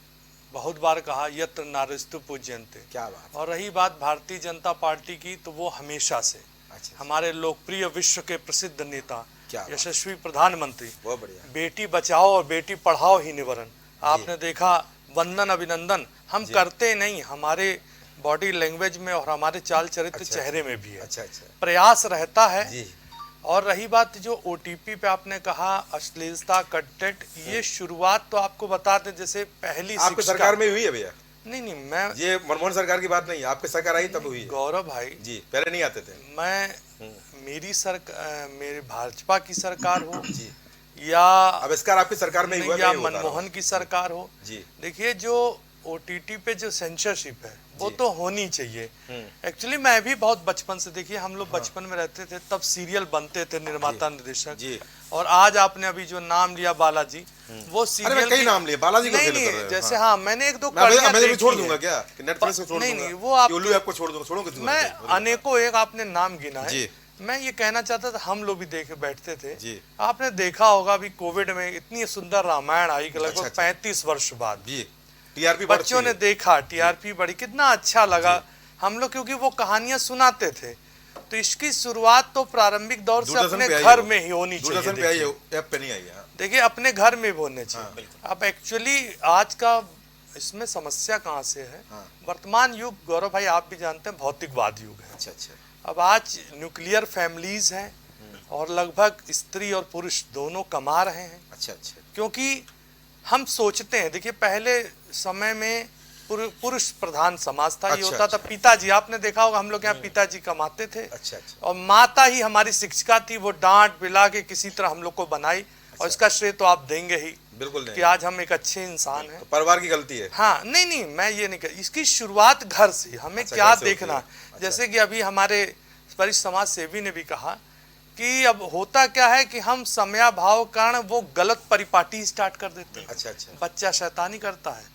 बहुत बार कहा यत्र नारस्तु पूज्यन्ते। क्या बात। और रही बात भारतीय जनता पार्टी की, तो वो हमेशा से अच्छा। हमारे लोकप्रिय विश्व के प्रसिद्ध नेता, क्या बात। यशस्वी प्रधानमंत्री, बहुत बढ़िया। बेटी बचाओ और बेटी पढ़ाओ ही निवारण। आपने देखा, वंदन अभिनंदन हम करते नहीं, हमारे बॉडी लैंग्वेज में और हमारे चाल चरित्र अच्छा। चेहरे में भी है। अच्छा अच्छा। प्रयास रहता है। जी। और रही बात जो OTP पे आपने कहा अश्लीलता कंटेंट, ये शुरुआत तो आपको बता दें, जैसे पहली आपकी सरकार में हुई है भैया? नहीं, मैं ये मनमोहन सरकार की बात नहीं, आपकी सरकार आई तब हुई है। गौरव भाई जी, पहले नहीं आते थे। मेरी सरकार, मेरी भाजपा की सरकार हो जी, या आविष्कार आपकी सरकार में ही हुआ, या मैं ये बता रहा हूँ। मनमोहन की सरकार हो। जी। देखिए, जो OTT पे जो सेंसरशिप है वो तो होनी चाहिए। एक्चुअली मैं भी बहुत बचपन से, देखिए हम लोग बचपन में रहते थे तब सीरियल बनते थे, निर्माता निर्देशक जी। और आज आपने अभी जो नाम लिया बालाजी, वो सीरियल कई नाम लिए, बालाजी को नहीं, फेल कर रहे हैं। जैसे हाँ। हाँ, मैंने एक दो मैं कड़ियां भी देखी छोड़ हैं। दूंगा क्या, कि नेटफ्लिक्स को छोड़ नहीं, दूंगा, नहीं, वो आप, यूट्यूब आपको छोड़ दूंगा, छोड़ोगे? मैं अनेकों, एक आपने नाम गिना है। जी। मैं ये कहना चाहता था, हम लोग भी देख बैठते थे। जी। आपने देखा होगा अभी कोविड में इतनी सुंदर रामायण आई कि लगभग अच्छा। 35 वर्ष बाद जी। टीआरपी बच्चों ने देखा, TRP बढ़ी, कितना अच्छा लगा। हम लोग क्योंकि वो कहानियां सुनाते थे तो इसकी शुरुआत तो प्रारंभिक दौर से दूरदर्शन अपने पे आई घर हो। में ही होनी चाहिए। दूरदर्शन पे आई है, ऐप पे नहीं आई है। हाँ। देखिए अपने घर में भी होने चाहिए। अब एक्चुअली आज का इसमें समस्या कहाँ से है, वर्तमान युग गौरव भाई आप भी जानते हैं भौतिकवाद युग है। अच्छा अच्छा। अब आज न्यूक्लियर फैमिलीज हैं और लगभग स्त्री और पुरुष दोनों कमा रहे हैं। अच्छा अच्छा। क्योंकि हम सोचते हैं, देखिए पहले समय में पुरुष प्रधान समाज था। ये होता था पिताजी, आपने देखा होगा हम लोग यहाँ पिताजी कमाते थे। अच्छा अच्छा। और माता ही हमारी शिक्षिका थी, वो डांट बिला के किसी तरह हम लोग को बनाई। और इसका श्रेय तो आप देंगे ही बिल्कुल नहीं। कि आज हम एक अच्छे इंसान हैं। तो परिवार की गलती है। हाँ नहीं मैं ये नहीं कर, इसकी शुरुआत घर से। हमें क्या देखना, जैसे कि अभी हमारे वरिष्ठ समाज सेवी ने भी कहा कि अब होता क्या है कि हम समयाभाव कारण वो गलत परिपाटी स्टार्ट कर देते हैं। अच्छा अच्छा। बच्चा शैतानी करता है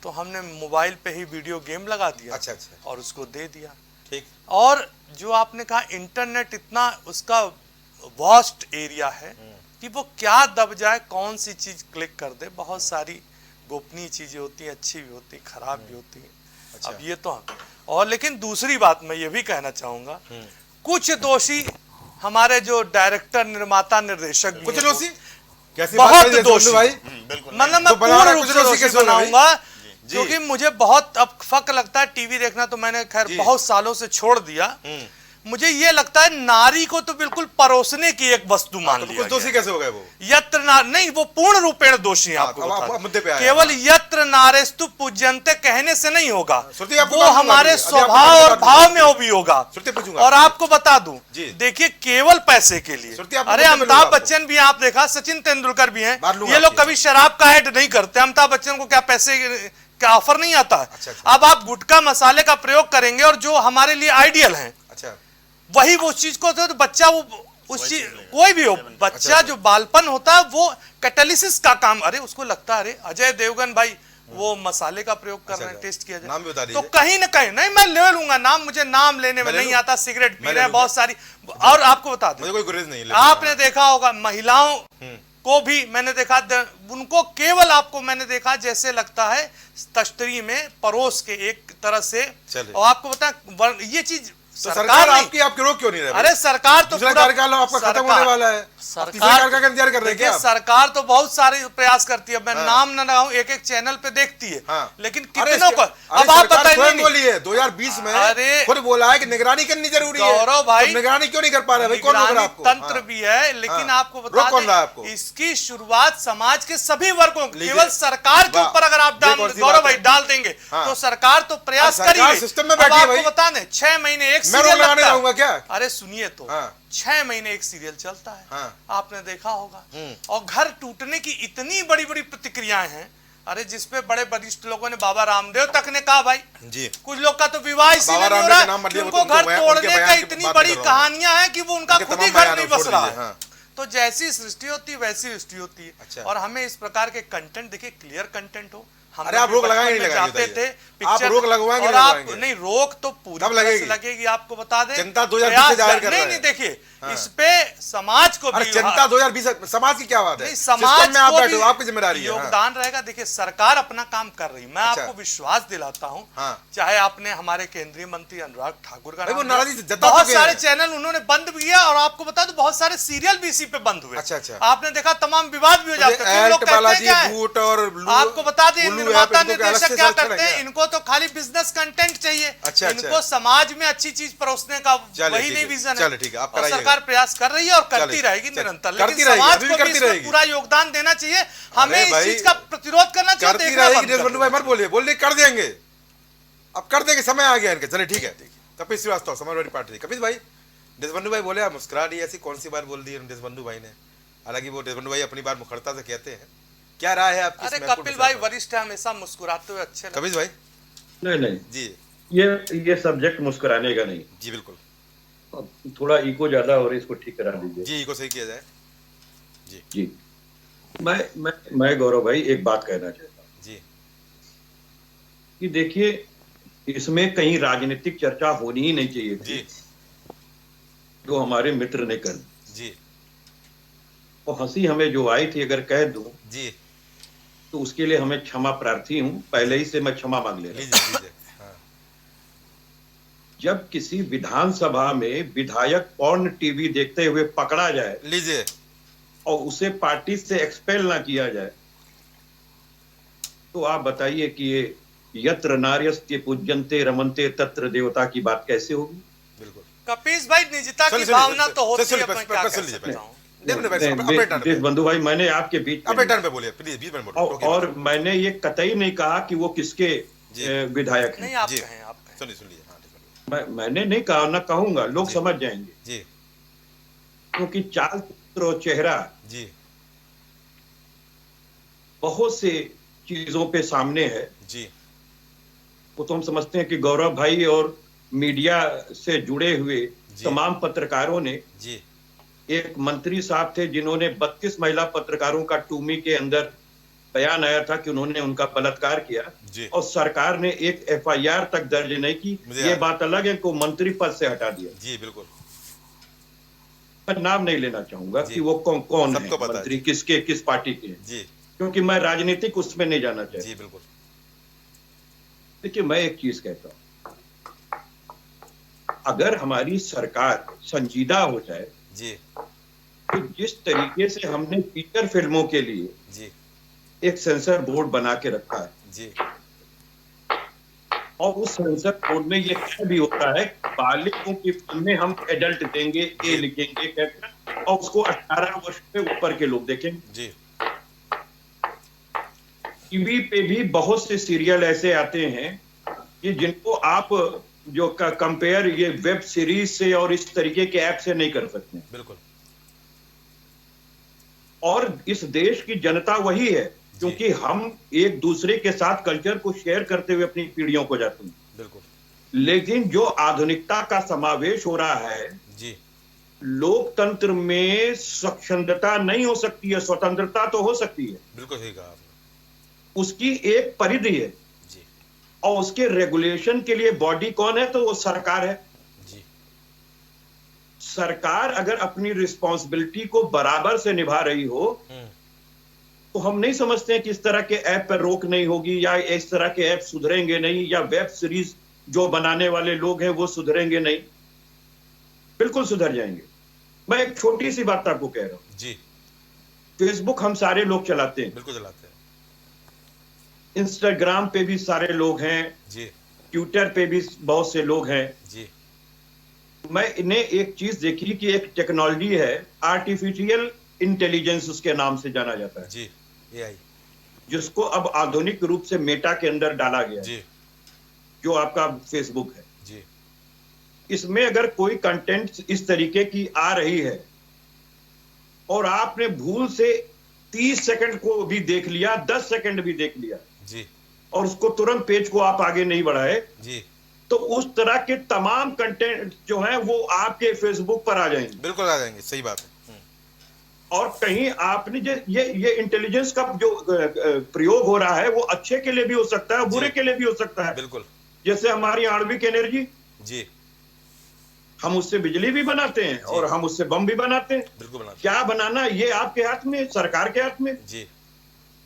तो हमने मोबाइल पे ही वीडियो गेम लगा दिया। अच्छा अच्छा। और उसको दे दिया। ठीक। और जो आपने कहा इंटरनेट इतना उसका वास्ट एरिया है कि वो क्या दब जाए, कौन सी चीज क्लिक कर दे। बहुत सारी गोपनीय चीजें होती हैं, अच्छी भी होती, खराब भी होती है। अच्छा। अब ये तो और लेकिन दूसरी बात मैं ये भी कहना चाहूंगा, कुछ दोषी हमारे जो डायरेक्टर, निर्माता, निर्देशक भी कुछ हैं, दोषी कैसी बहुत बात है दोषी भाई? मतलब मैं तो बना पूर्ण रहा रूप कुछ से दोषी दोषी कैसे होगा भाई? बनाऊंगा जी। क्योंकि मुझे बहुत अब फक लगता है टीवी देखना, तो मैंने खैर जी। बहुत सालों से छोड़ दिया। मुझे ये लगता है नारी को तो बिल्कुल परोसने की एक वस्तु मान तो लिया कुछ दोषी कैसे हो गए वो? यत्र नहीं, वो पूर्ण रूपेण दोषी है। आपको अब बता आप दूं। मुद्दे पे आए। केवल यत्र नारेस्तु पूज्यन्ते कहने से नहीं होगा, श्रुति आपको वो बात दूंगा हमारे अभी। अभी स्वभाव आपको और बात भाव दूंगा। में वो भी होगा। श्रुति पूछूंगा और आपको बता दूं, जी। देखिए केवल पैसे के लिए, श्रुति आपको अरे मुद्दे पे लूंगा अमिताभ आपको। बच्चन भी आप देखा, सचिन तेंदुलकर भी हैं, बात लूंगा ये लोग आपकी। कभी शराब का ऐड नहीं करते। अमिताभ बच्चन को क्या पैसे का ऑफर नहीं आता है? अच्छा, अच्छा। अब आप गुटखा मसाले का प्रयोग करेंगे और जो हमारे लिए आइडियल है अच्छा। वही वो चीज को तो बच्चा वो उस चीज कोई भी हो, बच्चा जो बालपन होता है वो कैटालिसिस का काम, अरे उसको लगता है अरे अजय देवगन भाई वो मसाले का प्रयोग कर रहे हैं, टेस्ट किया नाम भी बता जाए तो दीजिए। कहीं ना कहीं, नहीं मैं ले लूंगा नाम, मुझे नाम लेने में मैं ले नहीं लूं? आता, सिगरेट पी मैं ले रहे हैं लूं बहुत सारी। और आपको बता मुझे दूं, कोई गुरेज नहीं है। आपने देखा होगा महिलाओं को भी मैंने देखा, उनको केवल आपको मैंने देखा जैसे लगता है तश्तरी में परोस के एक तरह से। चलिए। और आपको बता ये चीज तो सरकार नहीं, आपकी रोक क्यों नहीं रही? अरे सरकार तो दूसरा पूरा- कार्यकाल आपका खत्म होने सरकार- वाला है। सरकार तीसरे कार्यकाल का इंतजार कर रहे हैं देखिए क्या आप? सरकार तो बहुत सारे प्रयास करती है, मैं नाम न लगाऊं, एक एक चैनल पे देखती है। हाँ। लेकिन अरे कितनों को अरे अब आप सरकार बताइए स्वयं नहीं। बोली है 2020 में अरे खुद बोला है कि निगरानी करनी जरूरी है। गौरव भाई, तो निगरानी क्यों नहीं कर पा रहे भाई? कौन रोक रहा है निगरानी आपको? तंत्र हाँ। भी है, लेकिन हाँ। आपको रोक बता कौन रहा है आपको? दें इसकी शुरुआत समाज के सभी वर्गों, लीजिए। केवल सरकार के वाह। ऊपर अगर आप ये कौन सी गौरव बात भाई है? डाल देंगे हाँ। तो सरकार तो प्रयास सरकार करेगी। सिस्टम में अब बैठी है आपको भाई। बता दें 6 महीने एक मैं सीरियल रोक लगाने लगता है। जाऊंगा क्या? अरे सुनिए तो, हाँ। 6 महीने एक सीरियल चलता है। हाँ। आपने देखा होगा। और घर टूटने की इतनी बड़ी बड़ी प्रतिक्रियाएं हैं, अरे जिसपे बड़े वरिष्ठ लोगों ने, बाबा रामदेव तक ने कहा भाई, जी। कुछ लोग का तो विवाह इसीलिए बाबा नहीं हो रामदेव रहा के नाम मत कि लिए, उनको वो तो घर उनके तोड़ने बयान का की इतनी बात बड़ी कर रहा हूं। कहानियां हैं कि वो उनका उनके खुद ही तमाम घर बयान नहीं छोड़ बस रहा दीजिए, है। हाँ। तो जैसी सृष्टि होती है वैसी सृष्टि होती है। अच्छा। और हमें इस प्रकार के कंटेंट, देखिए क्लियर कंटेंट हो। हम अरे लोग आप भी रोक लगाएंगे बचपन नहीं में लगाएंगे जाते थे बताइए। आप पिक्चर, रोक लगवाएंगे और नहीं आप लगवाएंगे? नहीं, रोक तो पूरी कब तरह से लगेगी? लगेगी। आपको बता दें जनता 2020 से जाहिर कर रहा है। नहीं देखिए हाँ। इस पे समाज को अरे भी, जनता 2020 समाज की क्या बात है? नहीं सिस्टम समाज में आप को बैठे भी हो, आपकी जिम्मेदारी है। हाँ। योगदान रहेगा। देखिए सरकार अपना काम कर रही है, मैं अच्छा। आपको विश्वास दिलाता हूं। हाँ। चाहे आपने हमारे केंद्रीय मंत्री अनुराग ठाकुर का भाई, वो नाम लिया, नाराजगी जता बहुत चुके सारे हैं। चैनल उन्होंने बंद भी किया। और आपको बता दो बहुत सारे सीरियल भी इसी पे बंद हुए। अच्छा, अच्छा। आपने देखा तमाम विवाद भी हो जाते हैं। एल्ट, लोग कहते हैं बालाजी, क्या है? बूट और ब्लू- आपको बता दें ब्लू निर्माता ऐप, इनको क्या अलग निर्देशक से क्या सर्च करते करें हैं, क्या? इनको तो खाली बिजनेस कंटेंट चाहिए। अच्छा, इनको अच्छा। समाज में अच्छी चीज परोसने का चलिए, वही ठीक नहीं है। विजन है। चलिए, ठीक है, आप और कराइएगा। सरकार प्रयास कर रही है और करती चलिए, रहेगी चलिए। निरंतर। करती लेकिन रहेगी, समाज अभी भी को भी करती इसमें रहेगी। पूरा योगदान देना चाहिए। हमें अरे इस भाई, चीज का प्रतिरोध करना चाहिए। करती देखना रहेगी। बंद दिनेश कर बंधु भाई मत बोलिए, बोलिए कर देंगे, अब कर देंगे, समय आ गया इनके। चलिए ठीक है। कपिल श्रीवास्तव, समाजवादी पार्टी। कपिल भाई, दिनेश बंधु भाई बोले, आप मुस्कुरा रही, ऐसी कौन सी बात बोल दी है दिनेश बंधु भाई ने? हालांकि वो दिनेश बंधु भाई अपनी बात मुखरता से कहते हैं। क्या राय है आपकी? अरे इस महत्वपूर्ण कपिल भाई विषय पर? वरिष्ठ है, हमेशा मुस्कुराते हुए अच्छे लगते हैं। कपिल भाई नहीं जी। ये सब्जेक्ट मुस्कुराने का नहीं। जी बिल्कुल। थोड़ा इको ज्यादा हो रहा है, इसको ठीक करा दीजिए। जी को सही किया जाए। जी जी। मैं गौरव भाई एक बात कहना चाहता हूँ जी कि देखिए इसमें कहीं राजनीतिक चर्चा होनी ही नहीं चाहिए थी। जी जो हमारे मित्र ने कर जी वो हंसी हमें जो आई थी, अगर कह दूं जी तो उसके लिए हमें क्षमा प्रार्थी हूं, पहले ही से मैं क्षमा मांग ले रहा हूं। लीजिए लीजिए। हाँ जब किसी विधानसभा में विधायक पॉर्न टीवी देखते हुए पकड़ा जाए, लीजिए, और उसे पार्टी से एक्सपेल ना किया जाए, तो आप बताइए कि ये यत्र नार्यस्ते पूज्यन्ते रमन्ते तत्र देवता की बात कैसे होगी? बिल्कुल। कपीस भाई, निजता की भावना तो होती है, मैं क्या कह सकता हूं। देश बंधु भाई, मैंने आपके बीच अपने टर्न पे बोलिए प्लीज, बीच में बोलिए। और मैंने ये कतई नहीं कहा कि वो किसके विधायक हैं। नहीं, आप कहें, आप कहें। सुनिए। मैंने नहीं कहा, ना कहूंगा, लोग समझ जाएंगे जी, क्योंकि चाल चित्र और चेहरा जी बहुत से चीजों पे सामने है जी। वो तो हम समझते हैं कि गौरव भाई और मीडिया से जुड़े हुए तमाम पत्रकारों ने, जी, एक मंत्री साहब थे जिन्होंने 32 महिला पत्रकारों का टूमी के अंदर बयान आया था कि उन्होंने उनका बलात्कार किया, और सरकार ने एक FIR तक दर्ज नहीं की। ये बात अलग है कि मंत्री पद से हटा दिया। जी बिल्कुल। मैं नाम नहीं लेना चाहूंगा कि वो कौन है मंत्री, किसके, किस पार्टी के हैं, जी, क्योंकि मैं राजनीतिक उसमें नहीं जाना चाहता। जी बिल्कुल। देखिए, मैं एक चीज कहता हूं, अगर हमारी सरकार संजीदा हो जाए, जी, तो जिस तरीके से हमने फीचर फिल्मों के लिए जी एक सेंसर बोर्ड बना के रखा है, जी, और उस सेंसर बोर्ड में ये तय भी होता है कि बालिगों की फिल्में हम एडल्ट देंगे, ए लिखेंगे कहकर, और उसको 18 वर्ष से ऊपर के लोग देखेंगे। जी। टीवी पे भी बहुत से सीरियल ऐसे आते हैं कि जिनको आप जो कंपेयर ये वेब सीरीज से और इस तरीके के ऐप से नहीं कर सकते। बिल्कुल। और इस देश की जनता वही है, क्योंकि हम एक दूसरे के साथ कल्चर को शेयर करते हुए अपनी पीढ़ियों को जाते हैं। बिल्कुल। लेकिन जो आधुनिकता का समावेश हो रहा है, जी, लोकतंत्र में स्वच्छंदता नहीं हो सकती है, स्वतंत्रता तो हो सकती है। बिल्कुल सही कहा आपने। उसकी एक परिधि है, जी, और उसके रेगुलेशन के लिए बॉडी कौन है? तो वो सरकार है। जी। सरकार अगर अपनी रिस्पॉन्सिबिलिटी को बराबर से निभा रही हो, तो हम नहीं समझते हैं कि इस तरह के ऐप पर रोक नहीं होगी, या इस तरह के ऐप सुधरेंगे नहीं, या वेब सीरीज जो बनाने वाले लोग हैं वो सुधरेंगे नहीं। बिल्कुल सुधर जाएंगे। मैं एक छोटी सी बात आपको कह रहा हूं। जी। फेसबुक हम सारे लोग चलाते हैं, बिल्कुल चलाते हैं। इंस्टाग्राम पे भी सारे लोग हैं, जी, ट्विटर पे भी बहुत से लोग हैं। जी। मैं इन्हें एक चीज देखी कि एक टेक्नोलॉजी है, आर्टिफिशियल इंटेलिजेंस उसके नाम से जाना जाता है। जी, AI, जिसको अब आधुनिक रूप से मेटा के अंदर डाला गया है, जी, जो आपका फेसबुक है। जी, इसमें अगर कोई कंटेंट इस तरीके की आ रही है और आपने भूल से 30 सेकंड को भी देख लिया, 10 सेकंड भी देख लिया, जी, और उसको तुरंत पेज को आप आगे नहीं बढ़ाए, जी, तो उस तरह के तमाम कंटेंट जो है वो आपके फेसबुक पर आ जाएंगे। बिल्कुल आ जाएंगे, सही बात है। और कहीं आपने ये इंटेलिजेंस का जो प्रयोग हो रहा है वो अच्छे के लिए भी हो सकता है, बुरे के लिए भी हो सकता है। बिल्कुल। जैसे हमारी आणविक एनर्जी, जी, हम उससे बिजली भी बनाते हैं और हम उससे बम भी बनाते हैं। बिल्कुल बनाते हैं। क्या बनाना ये आपके हाथ में, सरकार के हाथ में। जी।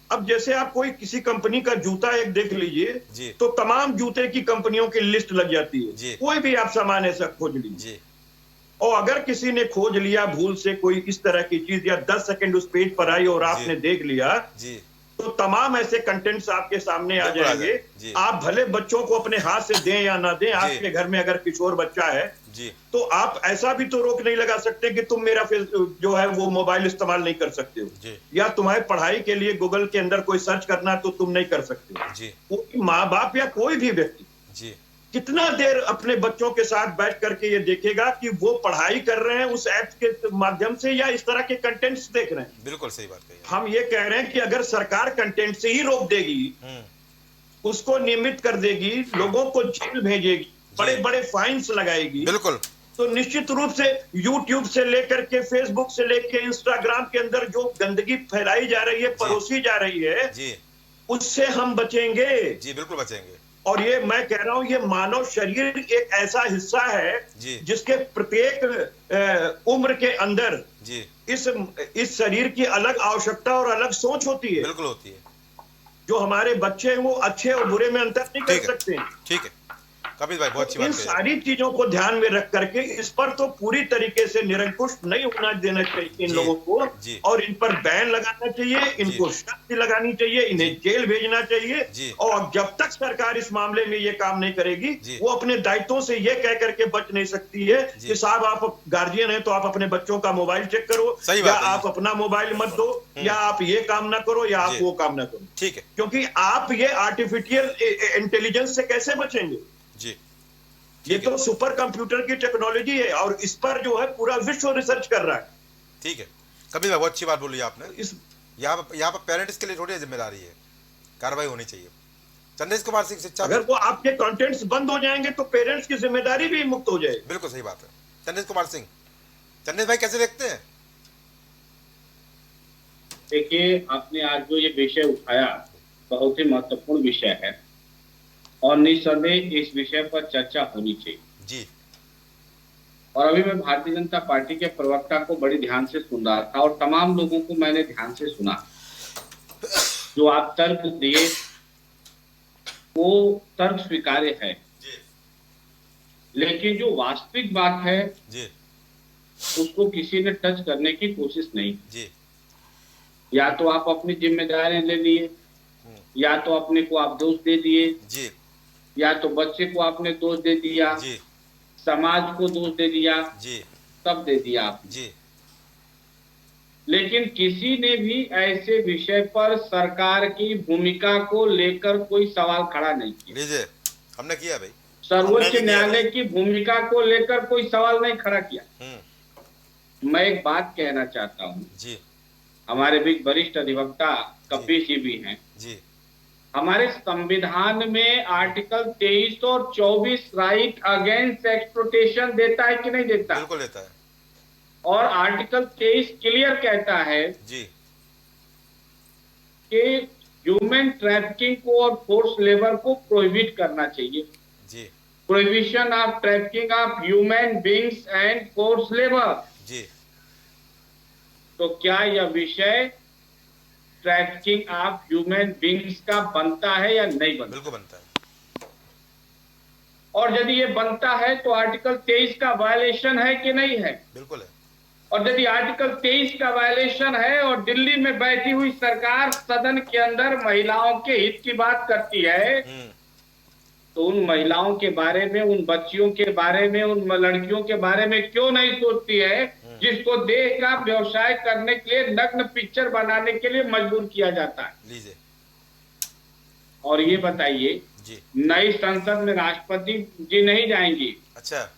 अब जैसे आप कोई किसी कंपनी का जूता एक देख लीजिए, जी, तो तमाम जूते की कंपनियों की लिस्ट लग जाती है। जी, कोई भी आप सामान ऐसा खोज लीजिए, जी, और अगर किसी ने खोज लिया भूल से कोई इस तरह की चीज, या 10 सेकंड उस पेज पर आई और आपने देख लिया, जी, तो तमाम ऐसे कंटेंट्स आपके सामने आ जाएंगे। आप भले बच्चों को अपने हाथ से दें या ना दें, आपके घर में अगर किशोर बच्चा है, जी, तो आप ऐसा भी तो रोक नहीं लगा सकते कि तुम मेरा जो है वो मोबाइल इस्तेमाल नहीं कर सकते हो, जी, या तुम्हारी पढ़ाई के लिए गूगल के अंदर कोई सर्च करना तो तुम नहीं कर सकते हो। जी, कोई माँ बाप या कोई भी व्यक्ति जी, कितना देर अपने बच्चों के साथ बैठ करके ये देखेगा कि वो पढ़ाई कर रहे हैं उस ऐप के माध्यम से, या इस तरह के कंटेंट्स देख रहे हैं। बिल्कुल सही बात कही। हम ये कह रहे हैं कि अगर सरकार कंटेंट से ही रोक देगी, उसको नियमित कर देगी, लोगों को जेल भेजेगी, बड़े बड़े फाइन्स लगाएगी, बिल्कुल, तो निश्चित रूप से यूट्यूब से लेकर के, फेसबुक से लेकर इंस्टाग्राम के अंदर जो गंदगी फैलाई जा रही है, परोसी जा रही है, जी, उससे हम बचेंगे। जी, बिल्कुल बचेंगे। और ये मैं कह रहा हूं, ये मानव शरीर एक ऐसा हिस्सा है जिसके प्रत्येक उम्र के अंदर जी इस शरीर की अलग आवश्यकता और अलग सोच होती है। बिल्कुल होती है। जो हमारे बच्चे हैं वो अच्छे और बुरे में अंतर नहीं कर सकते। ठीक है। कपिल भाई बहुत अच्छी बात इन कही। सारी चीजों को ध्यान में रख करके इस पर तो पूरी तरीके से निरंकुश नहीं होना देना चाहिए इन लोगों को, और इन पर बैन लगाना चाहिए, इनको सख्ती लगानी चाहिए, इन्हें जेल भेजना चाहिए। और जब तक सरकार इस मामले में ये काम नहीं करेगी, वो अपने दायित्वों से ये कह करके बच नहीं सकती है कि साहब आप गार्जियन है तो आप अपने बच्चों का मोबाइल चेक करो, या आप अपना मोबाइल मत दो, या आप ये काम ना करो, या आप वो काम ना करो। ठीक है, क्योंकि आप ये आर्टिफिशियल इंटेलिजेंस से कैसे बचेंगे? जी ये तो सुपर कंप्यूटर की टेक्नोलॉजी है और इस पर जो है पूरा विश्व रिसर्च कर रहा है। ठीक है कपिल भाई बहुत अच्छी बात बोली आपने। इस यहाँ पर पेरेंट्स के लिए थोड़ी जिम्मेदारी है, कार्रवाई होनी चाहिए। चंद्रेश कुमार सिंह शिक्षा, अगर वो आपके कंटेंट्स बंद हो जाएंगे तो पेरेंट्स की जिम्मेदारी भी मुक्त हो जाएगी। बिल्कुल सही बात है। चंद्रेश कुमार सिंह, चंद्रेश भाई कैसे देखते हैं? देखिए, आपने आज जो ये विषय उठाया बहुत ही महत्वपूर्ण विषय है और निस्संदेह इस विषय पर चर्चा होनी चाहिए जी। और अभी मैं भारतीय जनता पार्टी के प्रवक्ता को बड़ी ध्यान से सुन रहा था और तमाम लोगों को मैंने ध्यान से सुना। जो आप तर्क दिए वो तर्क स्वीकार्य है, लेकिन जो वास्तविक बात है जी उसको किसी ने टच करने की कोशिश नहीं जी। या तो आप अपनी जिम्मेदारी ले लिए, या तो अपने को आप दोष दे दिए जी, या तो बच्चे को आपने दोष दे दिया जी, समाज को दोष दे दिया जी, सब दे दिया आप जी। लेकिन किसी ने भी ऐसे विषय पर सरकार की भूमिका को लेकर कोई सवाल खड़ा नहीं किया। लीजिए, हमने किया भाई। सर्वोच्च न्यायालय की भूमिका को लेकर कोई सवाल नहीं खड़ा किया। मैं एक बात कहना चाहता हूँ जी, हमारे बीच वरिष्ठ अधिवक्ता कपिल जी भी हैं जी। हमारे संविधान में आर्टिकल 23 और 24 राइट अगेंस्ट एक्सप्लॉयटेशन देता है कि नहीं देता? बिल्कुल देता है। और आर्टिकल 23 क्लियर कहता है जी कि ह्यूमन ट्रैफिकिंग को और फोर्स लेबर को प्रोहिबिट करना चाहिए। जी prohibition of trafficking of human beings and force labour. जी। तो क्या यह विषय ट्रैफिकिंग ऑफ ह्यूमन बीइंग्स का बनता है या नहीं बनता? बिल्कुल बनता है। और यदि ये बनता है तो आर्टिकल 23 का वायलेशन है कि नहीं है? बिल्कुल है। और यदि आर्टिकल 23 का वायलेशन है और दिल्ली में बैठी हुई सरकार सदन के अंदर महिलाओं के हित की बात करती है, तो उन महिलाओं के बारे में, उन बच्चियों के बारे में, उन लड़कियों के बारे में क्यों नहीं सोचती है जिसको देह का व्यवसाय करने के लिए, नग्न पिक्चर बनाने के लिए मजबूर किया जाता है? लीजिए। और ये बताइए, नई संसद में राष्ट्रपति जी नहीं जाएंगी, अच्छा,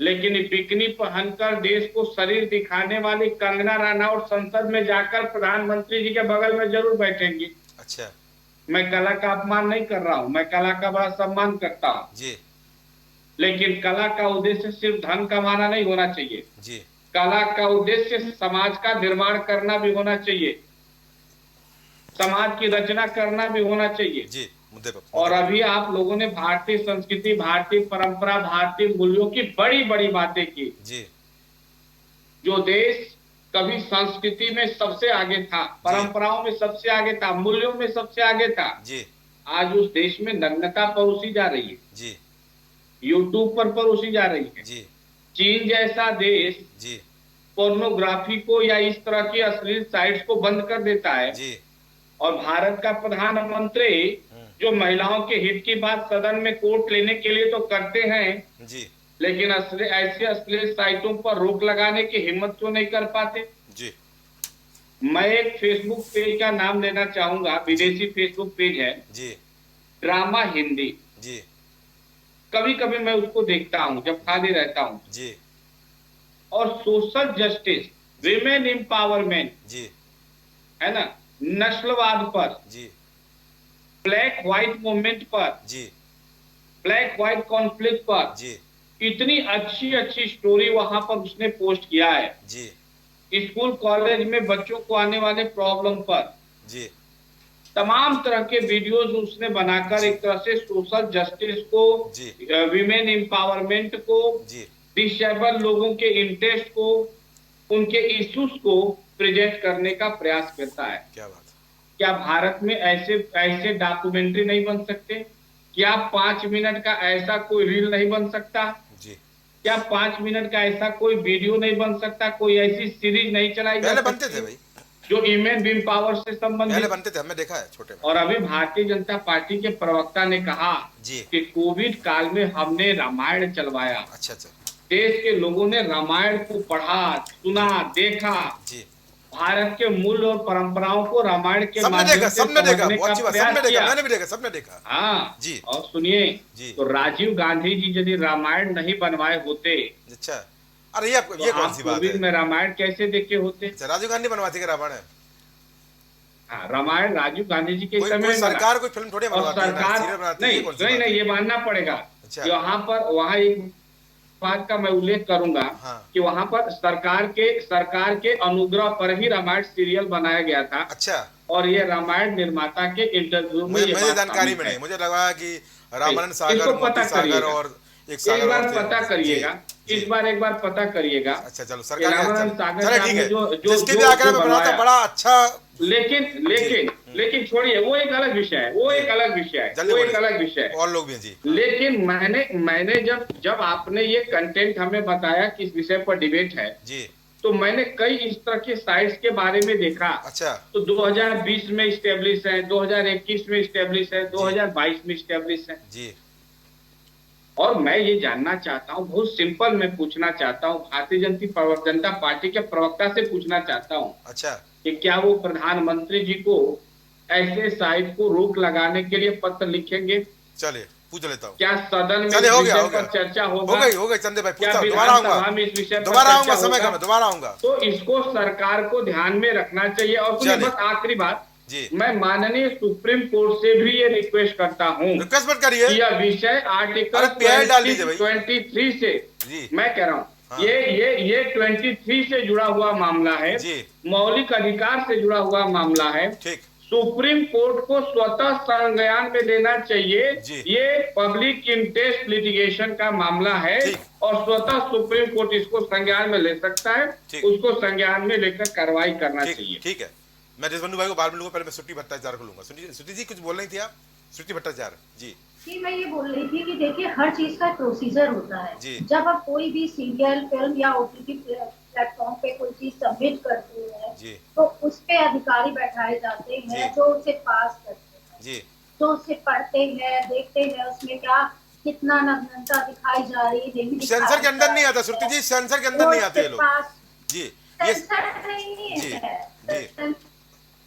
लेकिन बिकनी पहनकर देश को शरीर दिखाने वाली कंगना रनौत संसद में जाकर प्रधानमंत्री जी के बगल में जरूर बैठेंगी। अच्छा। मैं कला का अपमान नहीं कर रहा हूं, मैं कला का बड़ा सम्मान करता हूं जी। लेकिन कला का उद्देश्य सिर्फ धन कमाना नहीं होना चाहिए जी। कला का उद्देश्य समाज का निर्माण करना भी होना चाहिए, समाज की रचना करना भी होना चाहिए जी। मुद्दे पर। और अभी आप लोगों ने भारतीय संस्कृति, भारतीय परंपरा, भारतीय मूल्यों की बड़ी बड़ी बातें की। जी। जो देश कभी संस्कृति में सबसे आगे था, परंपराओं में सबसे आगे था, मूल्यों में सबसे आगे था, जी, आज उस देश में नग्नता परोसी जा रही है। जी। यूट्यूब पर परोसी जा रही है। जी। चीन जैसा देश जी। पोर्नोग्राफी को या इस तरह की अश्लील साइट्स को बंद कर देता है। जी। और भारत का प्रधानमंत्री जो महिलाओं के हित की बात सदन में कोर्ट लेने के लिए तो करते हैं जी, लेकिन ऐसे अश्लील साइटों पर रोक लगाने की हिम्मत क्यों नहीं कर पाते? जी। मैं एक फेसबुक पेज का नाम लेना चाहूंगा, विदेशी फेसबुक पेज है जी, ड्रामा हिंदी। जी। कभी कभी मैं उसको देखता हूं जब खाली रहता हूं। जी। और सोशल जस्टिस, विमेन एम्पावरमेंट, जी, है ना, नस्लवाद पर, जी, ब्लैक व्हाइट मूवमेंट पर, जी, ब्लैक व्हाइट कॉन्फ्लिक्ट पर, जी, इतनी अच्छी अच्छी स्टोरी वहां पर उसने पोस्ट किया है। जी, स्कूल कॉलेज में बच्चों को आने वाले प्रॉब्लम पर जी, तमाम तरह के वीडियोस उसने बनाकर एक तरह से सोशल जस्टिस को, विमेन एम्पावरमेंट को, डिसेबल लोगों के इंटरेस्ट को, उनके इश्यूज को प्रेजेंट करने का प्रयास करता है। क्या बात है। क्या भारत में ऐसे डॉक्यूमेंट्री नहीं बन सकते? क्या 5 मिनट का ऐसा कोई रील नहीं बन सकता? जी। क्या 5 मिनट का ऐसा कोई वीडियो नहीं बन सकता? कोई ऐसी सीरीज नहीं चलाई जा पहले सकती बनते थे भाई, जो ईमेन बीम पावर से पहले संबंधित? बनते थे, हमने देखा है छोटे में। और अभी भारतीय जनता पार्टी के प्रवक्ता ने कहा जी। कि कोविड काल में हमने रामायण चलवाया। अच्छा अच्छा। देश के लोगों ने रामायण को पढ़ा, सुना, देखा। जी। भारत के मूल्य और परंपराओं को रामायण के सबने माध्यम देखा, से सबने देखा, समझने बहुत का अच्छी बात, प्रयास सबने देखा, किया। मैंने भी देखा, सबने देखा। हाँ जी। और सुनिए, जी। तो राजीव गांधी जी यदि रामायण नहीं बनवाए होते अच्छा, अरे ये तो कौन आप सी बात कोविड है? में रामायण कैसे देखे होते? अच्छा, राजीव गांधी बनवाती है रामायण? हाँ, रामायण राजीव गांधी जी के कोई समय में बना। सरकार कोई फिल्म थोड़ी और बनवाती है, सरकार सीरियल बनाती है, ये कौन सी नहीं बात नहीं, है? ये मानना पड़ेगा। अच्छा। यहाँ पर वहाँ एक बात का मैं उल्लेख करूंगा हाँ। कि वहाँ पर सरकार के अनुग्रह पर ही रामायण सीरियल बनाया गया था। अच्छा, और ये रामायण निर्माता के इंटरव्यू में मुझे ये मुझे बात जानकारी शामिल में है। नहीं, मुझे लगा कि रामायण इसको सागर, पता मोती सागर करिएगा। और एक एक सागर बार और थे। पता करिएगा, जी, इस बार एक बार पता करिएगा। अच्छा चलो, कि सरकार रामायण सागर चलो साहब ठीक ने है, जो जिसके भी आकर में बना था बनवाया। बड़ा अच्छा। लेकिन छोड़िए, वो एक अलग विषय है, वो एक अलग विषय है, जल्दी वो एक बोलिए। अलग विषय है। और लोग भी हैं जी। लेकिन मैंने जब आपने ये कंटेंट हमें बताया कि इस विषय पर डिबेट है, जी। तो मैंने कई इस तरह के साइट्स के बारे में देखा। अच्छा। तो 2020 में स्टेब्लिश है, 2021 में स्टेब्लिश है, 2022 में स्टेब्लिश है। जी। और मैं ये जानना चाहता हूँ, बहुत सिंपल मैं पूछना चाहता हूँ, भारतीय जनता पार्टी के प्रवक्ता से पूछना चाहता हूँ अच्छा। कि क्या वो प्रधानमंत्री जी को ऐसे साइट को रोक लगाने के लिए पत्र लिखेंगे? चलिए पूछ लेता हूँ। क्या सदन में चलिए, इस हो गया, विषय हो गया। पर चर्चा होगा? हो गई चंदे भाई, क्या पूछता हूँ, दोबारा विधानसभा आऊंगा, में इस विषय पर दोबारा आऊंगा, चर्चा समय होगा? कम है, दोबारा आऊंगा। तो इसको सरकार को ध्यान में रखना चाहिए। और सुनिए, चलिए। बस आखिरी बात जी। मैं माननीय सुप्रीम कोर्ट से भी ये रिक्वेस्ट करता हूँ रिक्वेस्ट मत करिए, कि यह विषय आर्टिकल अरे PI डाल दीजिए भाई। 23 से जी। मैं कह रहा हूँ, हाँ। ये 23 से जुड़ा हुआ मामला है, जी। मौलिक अधिकार से जुड़ा हुआ मामला है। ठीक। सुप्रीम कोर्ट को स्वतः संज्ञान में लेना चाहिए। जी। ये पब्लिक इंटरेस्ट लिटिगेशन का मामला है ठीक। और स्वतः सुप्रीम कोर्ट इसको संज्ञान में ले सकता है। ठीक। उसको संज्ञान में लेकर कार्रवाई करना चाहिए। ठीक है, मैं देशबंधु भाई को बाद में लूंगा, पहले मैं श्रुति भट्टाचार्य को लूंगा। श्रुति जी कुछ बोल रही थी आप? श्रुति भट्टाचार्य जी। जी, मैं ये बोल रही थी कि देखिए, हर चीज का प्रोसीजर होता है। जी। जब आप कोई भी सीरियल, फिल्म या OTT प्लेटफॉर्म पे कोई चीज सबमिट करते हैं, जी। तो उस पे अधिकारी बैठाए जाते हैं जी। जो उसे पास करते हैं, जी। जो उसे पढ़ते हैं, देखते हैं उसमें क्या कितना नग्नता दिखाई जा रही है, नहीं सेंसर के अंदर नहीं आता श्रुति जी, सेंसर के अंदर नहीं आते ये लोग जी। ये सेंसर नहीं जी। है, जी। सेंसर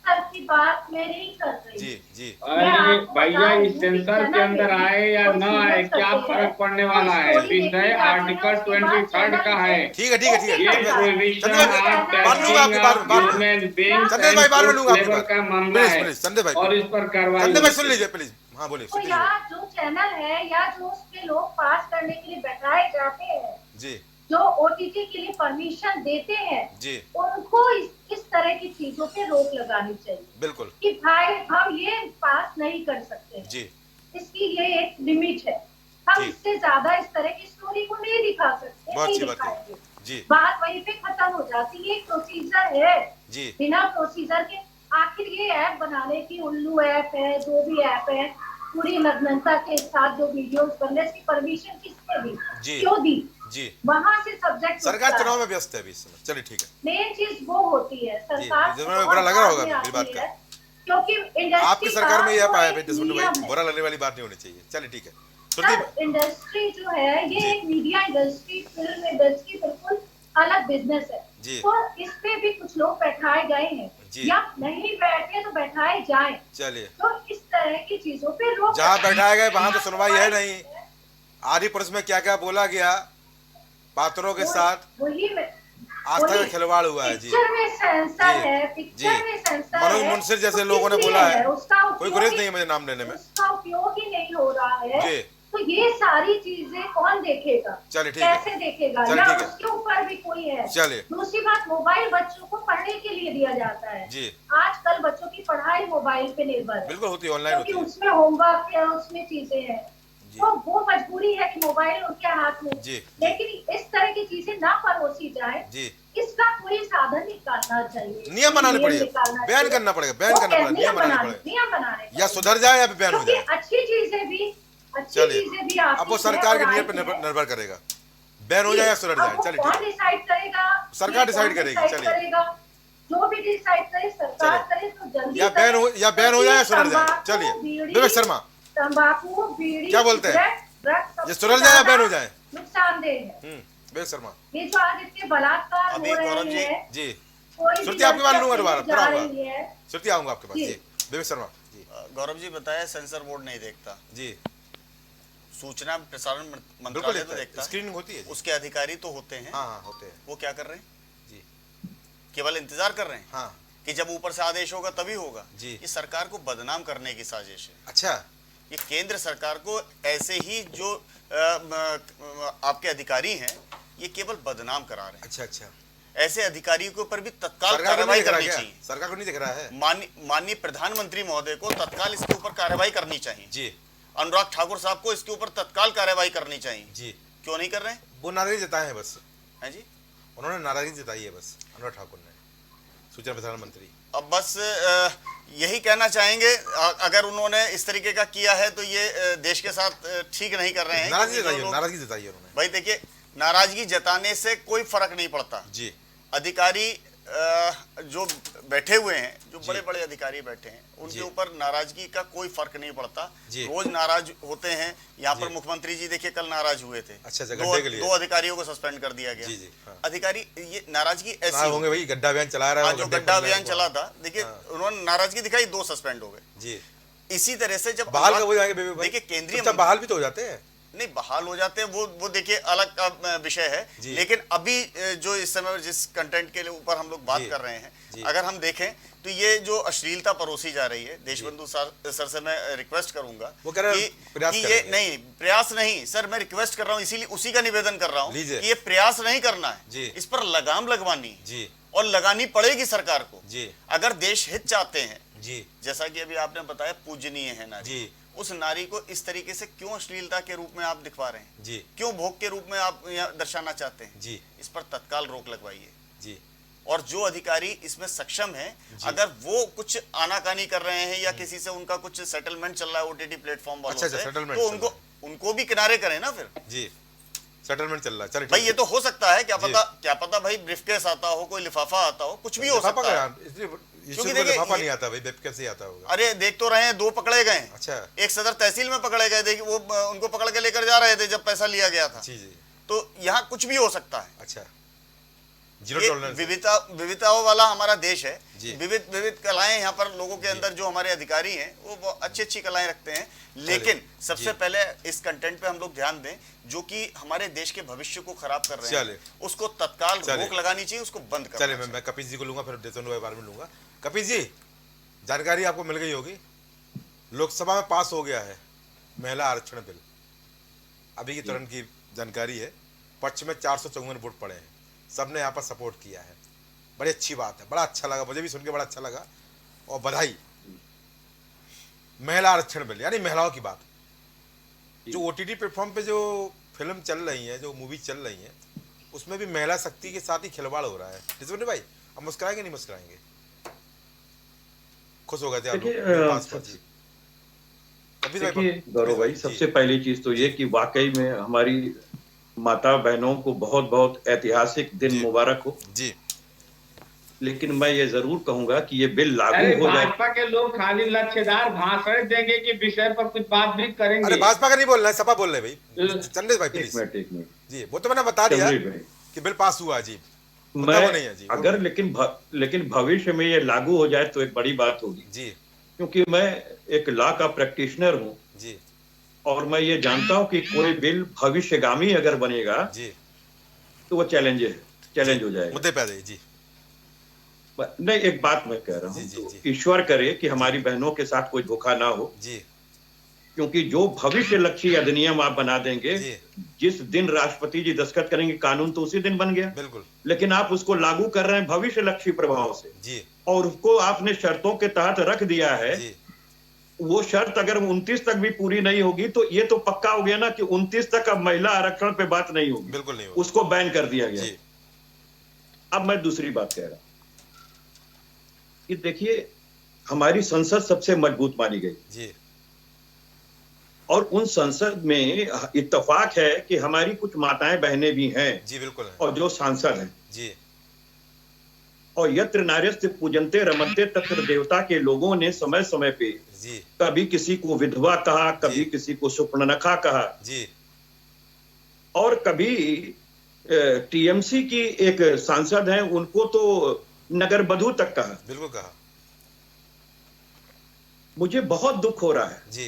की बात मैं नहीं कर रही। जी। जी। अरे भैया, इस सेंसर के अंदर आए या ना आए, क्या फर्क पड़ने वाला है? विषय आर्टिकल 23 का है। ठीक है, ठीक है, ठीक है। ये प्रोविजन चंद्र भाई, बाद में लूंगा आपकी बात में, चंद्र भाई बाद में लूंगा आपकी बात। का मामला प्लीज है प्लीज चंद्र भाई, और इस पर कार्रवाई चंद्र भाई होनी सुन लीजिए चाहिए। प्लीज। हाँ बोलिए तो श्रुति जी। यार, जो चैनल है या जो उसके लोग पास करने के लिए बैठाए जाते हैं, जी। जो OTT के लिए परमिशन देते हैं, जी। उनको इस तरह की चीजों पे रोक लगानी चाहिए। बिल्कुल। कि भाई हम ये पास नहीं कर सकते हैं। जी। इसकी ये एक लिमिट है, हम जी। इससे ज्यादा इस तरह की स्टोरी को नहीं दिखा सकते, बहुत नहीं अच्छी बात है। दिखाएंगे। जी। बात वहीं पे खत्म हो जाती है। प्रोसीजर है, जी। बिना प्रोसीजर के आखिर ये ऐप बनाने की, उल्लू ऐप है, जो भी ऐप है, पूरी नग्नता के साथ जो वीडियोस बनने की परमिशन किसने दी, जी। क्यों दी? जी। वहां से सब्जेक्ट सरकार चुनाव में व्यस्त है अभी इस समय। चलिए ठीक है। मेन चीज वो होती है, सरकार जी, मुझे बुरा लग रहा होगा मेरी बात का। क्योंकि इंडस्ट्री आपकी सरकार में ये का आप आए वो भाई एक देशबंधु मीडियम भाई, है। बुरा लगने वाली बात नहीं होनी चाहिए। चलिए ठीक है। श्रुति सर, इंडस्ट्री जो है ये जी। एक मीडिया इंडस्ट्री, फिल्म इंडस्ट्री बिल्कुल अलग बिजनेस है। जी। तो इस पे भी कुछ लोग बैठाए गए हैं, जी। या नहीं बैठे तो बैठाए जाएं। चलिए, तो इस तरह की चीजों पे रोक, जहाँ बैठाए गए वहां तो सुनवाई है नहीं। आदि पुरुष में क्या क्या बोला गया पात्रों के साथ, वही आस्था का खिलवाड़ हुआ है जी। पिक्चर में सेंसर जी। है, पिक्चर में सेंसर मनोज है। मुंशिर जैसे तो लोगों ने किस बोला लिए है, उसका कोई उपयोग गुरेज ही- नहीं है मुझे नाम लेने में। उसका उपयोग ही नहीं हो रहा है। जी। तो ये सारी चीजें कौन देखेगा? चलिए ठीक है। कैसे देखेगा? चलिए या ठीक है। उसके ऊपर भी कोई है? चलिए। दूसरी बात, मोबाइल बच्चों को पढ़ने के लिए दिया जाता है। जी। आजकल बच्चों की पढ़ाई मोबाइल पे निर्भर है, बिल्कुल होती है, ऑनलाइन क्योंकि होती है। उसमें होमवर्क है, उसमें चीजें हैं। जी। तो वो मजबूरी है कि मोबाइल उनके हाथ में। जी। लेकिन इस तरह की चीजें ना परोसी जाए, जी। इसका कोई साधन निकालना चाहिए, नियम बनाने पड़ेगा, निकालना बैन चाहिए। करना पड़ेगा, बैन करना पड़ेगा, नियम बनाने पड़ेगा। नियम बनाने या सुधर जाए या बैन हो क्योंकि जाए। अच्छी चीजें भी अच्छी चलिए, चीजें भी आती अब वो हैं सरकार के और नियम पर आई हैं। निर्भर करेगा, बैन हो जाए या सुलट अब जाए। वो चलिए कौन ठीक है, डिसाइड करेगा? सरकार ये डिसाइड कौन करेगी, डिसाइड चलिए। करेगा? जो भी डिसाइड करे सरकार करे तो जल्दी या बैन हो, या बैन हो जाए या सुलट जाए। तंबाकू, चलिए बीड़ी, विवेक शर्मा, तंबाकू, बीड़ी, क्या बोलते हैं? सिगरेट, ड्रग्स सबसे ये सुलट जाए या बैन हो जाए? नुकसानदेह है। विवेक शर्मा ये जो आज इतने बलात्कार अभी हो रहे गौरव जी, हैं, जी, कोई भी श्रुति आपके पास लूंगा दोबारा, लड़की फिर जा आऊंगा, रही है। श्रुति आऊंगा आपके पास। जी। जी विवेक शर्मा जी। गौरव जी बताया सेंसर बोर्ड नहीं देखता, जी सूचना प्रसारण बिल्कुल मंत्रालय तो देखता देखता है, है, स्क्रीनिंग होती है जी। उसके अधिकारी तो होते हैं। हाँ हाँ होते हैं वो क्या कर रहे हैं? जी। केवल इंतजार कर रहे हैं हाँ कि जब ऊपर से आदेश होगा तभी होगा। जी। ये सरकार को बदनाम करने की साजिश है। अच्छा, ये केंद्र सरकार को ऐसे ही जो आपके अधिकारी हैं ये केवल बदनाम करा रहे हैं। अच्छा अच्छा, ऐसे अधिकारियों के ऊपर भी तत्काल सरकार को नहीं कार्रवाई दिख रहा करनी क्या? चाहिए। सरकार को नहीं दिख रहा है? माननीय प्रधानमंत्री महोदय को तत्काल इसके ऊपर कार्रवाई करनी चाहिए। जी अनुराग ठाकुर साहब को इसके ऊपर तत्काल कार्रवाई करनी चाहिए। जी, क्यों नहीं कर रहे हैं? वो नाराजगी जताए हैं बस, हैं जी? उन्होंने नाराजगी जताई है बस, अनुराग ठाकुर ने, सूचना प्रसारण मंत्री। अब बस यही कहना चाहेंगे, अगर उन्होंने इस तरीके का किया है तो ये देश के साथ ठीक नहीं कर रहे हैं। नाराजगी क्योंकि जो जताई, लोग- नाराजगी जताई है उन्होंने। भाई देखिए, नाराजगी जताने से कोई फर्क नहीं पड़ता। जी अधिकारी जो बैठे हुए हैं, जो बड़े बड़े अधिकारी बैठे हैं, जी। उनके ऊपर नाराजगी का कोई फर्क नहीं पड़ता। जी। रोज नाराज होते हैं। यहाँ पर जी। मुख्यमंत्री जी देखिए कल नाराज हुए थे। अच्छा, गड्ढे के लिए। दो अधिकारियों को सस्पेंड कर दिया गया। जी, जी, हाँ। अधिकारी, ये नाराजगी ऐसी हाँ, होंगे भाई, गड्ढा अभियान चला रहा है, जो गड्ढे गड्ढा खोद रहे अभियान हैं। चला था, देखिए हाँ। उन्होंने नाराजगी दिखाई, 2 सस्पेंड हो गए। जी, इसी तरह से जब बहाल कब हो जाएंगे बेबी भाई? देखिए केंद्रीय तो बहाल भी तो हो जाते हैं। नहीं, बहाल हो जाते हैं, वो देखिए अलग का विषय है। जी। लेकिन अभी जो इस समय जिस कंटेंट के ऊपर हम लोग बात जी। कर रहे हैं, जी। अगर हम देखें तो ये जो अश्लीलता परोसी जा रही है, देशबंधु सर से मैं रिक्वेस्ट करूंगा वो कह रहे हैं प्रयास कि ये करेंगे। नहीं, प्रयास नहीं सर, मैं रिक्वेस्ट कर रहा हूं, इसीलिए उसी का निवेदन कर रहा हूं लीजिए। कि ये प्रयास नहीं करना है, जी। इस पर लगाम लगवानी है जी और लगानी पड़ेगी सरकार को। जी अगर देश हित चाहते हैं, जी जैसा कि अभी आपने बताया पूजनीय है नारी, जी। उस नारी को इस तरीके से क्यों अश्लीलता के रूप में आप दिखवा रहे हैं? जी क्यों भोग के रूप में आप यहाँ दर्शाना चाहते हैं? जी इस पर तत्काल रोक लगवाइए। जी और जो अधिकारी इसमें सक्षम है, अगर वो कुछ आनाकानी कर रहे हैं या किसी से उनका कुछ सेटलमेंट चल रहा है ओटीटी प्लेटफॉर्म वालों अच्छा, से, सेटलमेंट तो चल उनको भी किनारे करें ना फिर। जी, सेटलमेंट चल रहा है। चलिए भाई ठीक ये है। तो हो सकता है, क्या जी। पता भाई ब्रीफकेस आता हो, कोई लिफाफा आता हो, कुछ भी हो लिफाफा सकता का है। यार, इसलिए क्योंकि इसको देखिए, लिफाफा ये- नहीं आता भाई, वेब कैसे आता होगा? अरे देख तो रहे हैं, 2 पकड़े गए हैं। अच्छा, एक सदर तहसील में पकड़े गए थे, वो उनको पकड़ के लेकर जा रहे थे जब पैसा लिया गया था। जी जी, तो यहाँ कुछ भी हो सकता है। अच्छा, जीरो ये टॉलरेंस। विविधताओं वाला हमारा देश है। जी। विविध कलाएं यहाँ पर लोगों के अंदर जो हमारे अधिकारी हैं वो अच्छी कलाएं रखते हैं। लेकिन सबसे जी। पहले इस कंटेंट पे हम लोग ध्यान दें जो कि हमारे देश के भविष्य को खराब कर रहे चले। हैं, उसको तत्काल चले। रोक लगानी चाहिए, उसको बंद करना चलिए, चाहिए। मैं कपिल जी को लूंगा, फिर देशबंधु के बारे में लूंगा। कपिल जी, जानकारी आपको मिल गई होगी, लोकसभा में पास हो गया है महिला आरक्षण बिल। अभी की तुरंत की जानकारी है, पक्ष में 454 वोट पड़े हैं, सबने यहाँ पर सपोर्ट किया है। बड़ी अच्छी बात है, बड़ा अच्छा लगा, मुझे भी सुन के बड़ा अच्छा लगा, और बधाई। महिला आरक्षण बिल यानी महिलाओं की बात। जो ओटीटी प्लेटफॉर्म पे जो फिल्म चल रही है, जो मूवी चल रही है, उसमें भी महिला शक्ति के साथ ही खिलवाड़ हो रहा है। देशबंधु भाई, हम मुस्कुराएंगे नहीं मुस्कुराएंगे? खुश हो गए थे आप लोग देखिए, मेरे पास पहुंची। कपिल भाई, देखिए गौरव भाई, जी, सबसे पहली चीज तो ये कि वाकई में हमारी माता बहनों को बहुत बहुत ऐतिहासिक दिन जी। मुबारक हो। जी लेकिन मैं ये जरूर कहूंगा कि ये बिल अरे लागू हो जाए। भाजपा के लोग खाली लच्छेदार भाषण देंगे कि विषय पर कुछ बात भी अरे करेंगे। भाजपा का नहीं बोल रहे हैं, सपा बोल रहे हैं भाई। चंदेश भाई एक प्लीज। मिनट जी, वो तो मैंने बता दिया चंद्रित भाई, कि बिल पास हुआ जी, मुद्दा वो नहीं है जी। मैं अगर लेकिन भविष्य में ये लागू हो जाए तो एक बड़ी बात होगी, जी क्योंकि मैं एक लॉ का प्रैक्टिशनर हूँ जी और मैं ये जानता हूँ कि कोई बिल भविष्यगामी अगर बनेगा जी, तो वो चैलेंज हो जाएगा। मुद्दे पे आ जाइए जी। नहीं, एक बात मैं कह रहा जी, जी, हूँ, जी। तो ईश्वर करे कि हमारी बहनों के साथ कोई धोखा ना हो, जी क्योंकि जो भविष्य लक्ष्य अधिनियम आप बना देंगे, जी, जिस दिन राष्ट्रपति जी दस्तखत करेंगे कानून तो उसी दिन बन गया, बिल्कुल लेकिन आप उसको लागू कर रहे हैं भविष्य लक्ष्य प्रभाव से, जी और उसको आपने शर्तों के तहत रख दिया है। जी वो शर्त अगर 29 तक भी पूरी नहीं होगी तो ये तो पक्का हो गया ना कि 29 तक अब महिला आरक्षण पे बात नहीं होगी, बिल्कुल नहीं होगा। उसको बैन कर दिया गया। जी अब मैं दूसरी बात कह रहा हूं कि देखिए, हमारी संसद सबसे मजबूत मानी गई, जी और उन संसद में इत्तेफाक है कि हमारी कुछ माताएं बहनें भी हैं जी बिल्कुल है। और जो सांसद हैं जी, और यत्र नार्यस्ते पूजन्ते रमन्ते तत्र देवता के लोगों ने समय समय पे जी, कभी किसी को विधवा कहा, कभी जी, किसी को सुपर्णखा कहा, जी, और कभी टीएमसी की एक सांसद हैं उनको तो नगर बधू तक कहा। बिल्कुल कहा। मुझे बहुत दुख हो रहा है जी,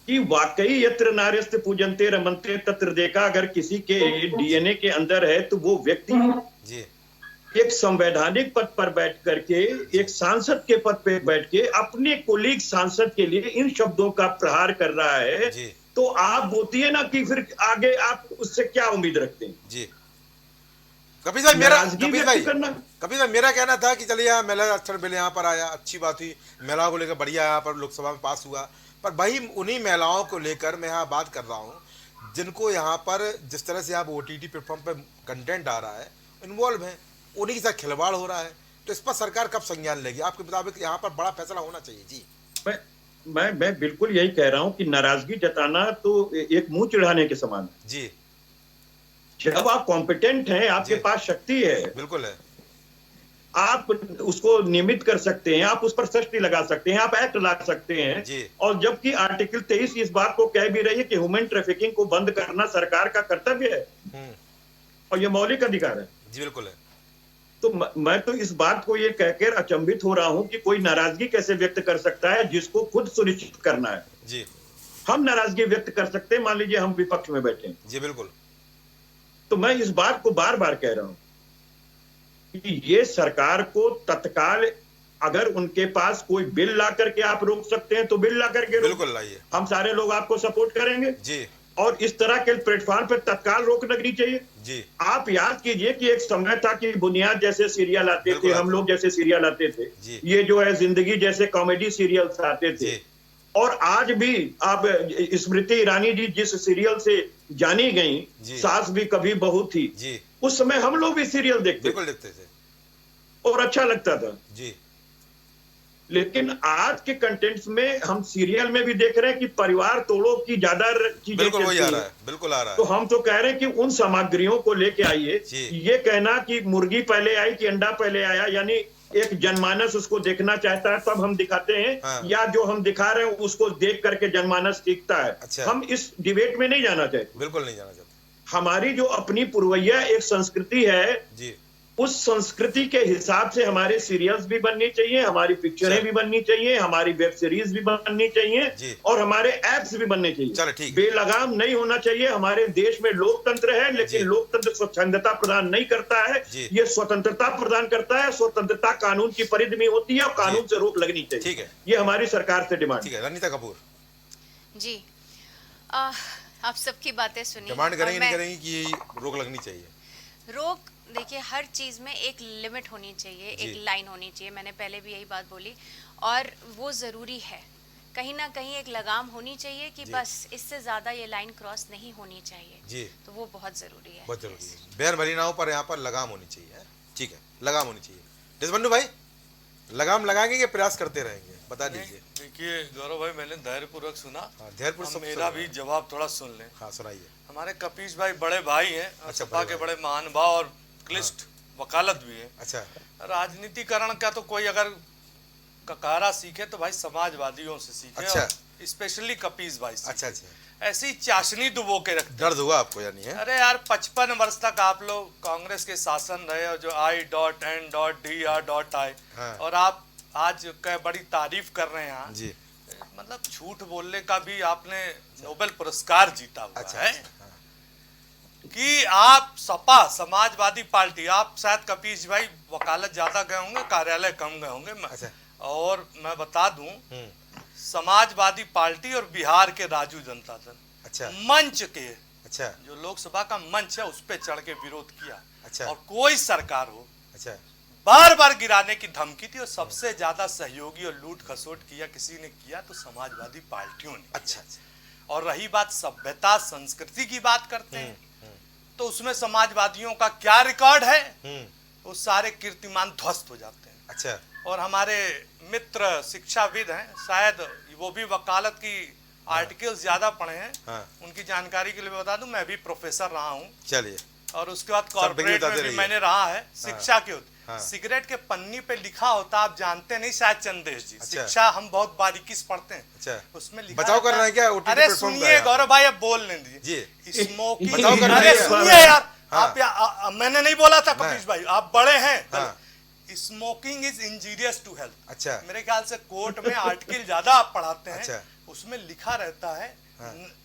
कि वाकई यत्र नार्यस्ते पूजन्ते रमन्ते तत्र देखा अगर किसी के डीएनए के अंदर है तो वो व्यक्ति जी, एक संवैधानिक पद पर बैठ करके, एक सांसद के पद पे बैठ के अपने कोलीग सांसद के लिए इन शब्दों का प्रहार कर रहा है, जी, तो आप बोलती है ना कि फिर आगे आप उससे क्या उम्मीद रखते हैं? जी। कपिल भाई नाराजगी व्यक्त करना। कपिल भाई मेरा कहना था कि चलिए यहाँ महिला आरक्षण बिल यहाँ पर आया, अच्छी बात हुई, महिलाओं को लेकर बढ़िया यहाँ पर लोकसभा में पास हुआ, पर वही उन्हीं महिलाओं को लेकर मैं यहाँ बात कर रहा हूँ जिनको यहाँ पर जिस तरह से यहाँ OTT प्लेटफॉर्म पर कंटेंट आ रहा है, इन्वॉल्व है, उन्हीं के साथ खिलवाड़ हो रहा है, तो इस पर सरकार कब संज्ञान लेगी? आपके मुताबिक यहाँ पर बड़ा फैसला होना चाहिए। जी, मैं बिल्कुल यही कह रहा हूं कि नाराजगी जताना तो एक मुंह चिढ़ाने के समान है। जी, जब आप कॉम्पिटेंट हैं, आपके पास शक्ति है, बिल्कुल है, आप उसको नियमित कर सकते हैं, आप उस पर सृष्टि लगा सकते हैं, आप एक्ट ला सकते हैं जी। और जबकि आर्टिकल 23 इस बात को कह भी रही है कि ह्यूमन ट्रैफिकिंग को बंद करना सरकार का कर्तव्य है और यह मौलिक अधिकार है। जी बिल्कुल है। तो मैं तो इस बात को ये कहकर अचंभित हो रहा हूं कि कोई नाराजगी कैसे व्यक्त कर सकता है जिसको खुद सुनिश्चित करना है। जी, हम नाराजगी व्यक्त कर सकते हैं, मान लीजिए हम विपक्ष में बैठे हैं, जी बिल्कुल। तो मैं इस बात को बार बार कह रहा हूं कि ये सरकार को तत्काल अगर उनके पास कोई बिल ला करके आप रोक सकते हैं तो बिल ला करके बिल्कुल लाइए, हम सारे लोग आपको सपोर्ट करेंगे जी, और इस तरह के प्लेटफॉर्म पर तत्काल रोक लगनी चाहिए। जी, आप याद कीजिए कि एक समय था कि बुनियाद जैसे सीरियल आते थे, हम लोग जैसे सीरियल आते थे, ये जो है जिंदगी जैसे कॉमेडी सीरियल्स आते थे, और आज भी आप स्मृति ईरानी जी जिस सीरियल से जानी गई, सास भी कभी बहू थी, उस समय हम लोग भी सीरियल देखते थे और अच्छा लगता था। जी, लेकिन आज के कंटेंट्स में हम सीरियल में भी देख रहे हैं कि परिवार तोड़ो की ज्यादा चीजें बिल्कुल वही आ रहा है, बिल्कुल आ रहा है। तो हम तो कह रहे हैं कि उन सामग्रियों को लेके आइए। ये कहना कि मुर्गी पहले आई कि अंडा पहले आया, यानी एक जनमानस उसको देखना चाहता है तब हम दिखाते हैं, हाँ। या जो हम दिखा रहे हैं उसको देख करके जनमानस सीखता है। अच्छा। हम इस डिबेट में नहीं जाना चाहते, बिल्कुल नहीं जाना चाहते। हमारी जो अपनी पुरवैया एक संस्कृति है, जी, उस संस्कृति के हिसाब से हमारे सीरियल्स भी बननी चाहिए, हमारी पिक्चरें भी बननी चाहिए, हमारी वेब सीरीज भी बननी चाहिए और हमारे एप्स भी बनने चाहिए। बेलगाम नहीं होना चाहिए। हमारे देश में लोकतंत्र है, लेकिन लोकतंत्र स्वच्छंदता प्रदान नहीं करता है, ये स्वतंत्रता प्रदान करता है। स्वतंत्रता कानून की परिधि में होती है और कानून से रोक लगनी चाहिए। ठीक है, ये हमारी सरकार से डिमांड है। रनीता कपूर जी, आप सबकी बातें सुनी, डिमांड करेंगे नहीं करेंगे कि रोक लगनी चाहिए? रोक, देखिए हर चीज़ में एक लिमिट होनी चाहिए, एक लाइन होनी चाहिए। मैंने पहले भी यही बात बोली और वो ज़रूरी है। कहीं ना कहीं एक लगाम होनी चाहिए कि बस इससे ज़्यादा ये लाइन क्रॉस नहीं होनी चाहिए। जी, तो वो बहुत ज़रूरी है, बहुत ज़रूरी है। बेर मरीनाओं पर यहाँ पर लगाम होनी चाहिए। ठीक है, लगाम होनी चाहिए। देशबंधु भाई, लगाम लगाएंगे कि प्रयास करते रहेंगे, बता दीजिए। देखिए गौरव भाई, मैंने धैर्यपूर्वक सुना, धैर्यपूर्वक मेरा भी जवाब थोड़ा सुन लें। हाँ सुनाइए। हमारे कपीश भाई बड़े भाई हैं, सपा के बड़े महानुभाव और क्लिष्ट वकालत भी है। अच्छा, राजनीतिकरण का तो कोई अगर ककारा सीखे तो भाई समाजवादियों से सीखे। अच्छा, स्पेशली कपीश भाई से। अच्छा अच्छा, ऐसी चाशनी डुबो के रखते। दर्द हुआ आपको यानी है? अरे यार, 55 वर्ष तक आप लोग कांग्रेस के शासन रहे और जो I.N.D.R.I और आप आज का बड़ी तारीफ कर रहे हैं यहाँ जी। मतलब झूठ बोलने का भी आपने नोबेल पुरस्कार जीता हुआ है कि आप सपा समाजवादी पार्टी, आप शायद कपीश भाई वकालत ज्यादा गए होंगे, कार्यालय कम गए होंगे। अच्छा। और मैं बता दूं, समाजवादी पार्टी और बिहार के राजू जनता दल, अच्छा, मंच के, अच्छा, जो लोकसभा का मंच है उस पे चढ़ के विरोध किया। अच्छा। और कोई सरकार हो, अच्छा, बार बार गिराने की धमकी थी और सबसे ज्यादा सहयोगी और लूट खसोट किया किसी ने किया तो समाजवादी पार्टियों ने। अच्छा। और रही बात सभ्यता संस्कृति की बात करते हैं तो उसमें समाजवादियों का क्या रिकॉर्ड है, वो सारे कीर्तिमान ध्वस्त हो जाते हैं। अच्छा। और हमारे मित्र शिक्षाविद हैं, शायद वो भी वकालत की आर्टिकल्स ज्यादा पढ़े हैं। हाँ। उनकी जानकारी के लिए बता दूं, मैं भी प्रोफेसर रहा हूँ। चलिए। और उसके बाद कॉर्पोरेट में भी मैंने रहा है शिक्षा के। सिगरेट के पन्नी पे लिखा होता, आप जानते नहीं शायद चंदेश जी। अच्छा। शिक्षा हम बहुत बारीकी से पढ़ते हैं। अच्छा। उसमें लिखा बचाव कर रहे हैं क्या? अरे सुनिए गौरव भाई, अब बोल लें जी। स्मोकिंग। बचाव कर अरे रहे हैं। सुनिए यार, हाँ। आप मैंने नहीं बोला था कपिश भाई, आप बड़े हैं। हाँ। Smoking is injurious to health. अच्छा। मेरे ख्याल से कोर्ट में आर्टिकल ज्यादा आप पढ़ाते हैं। अच्छा। उसमें लिखा रहता है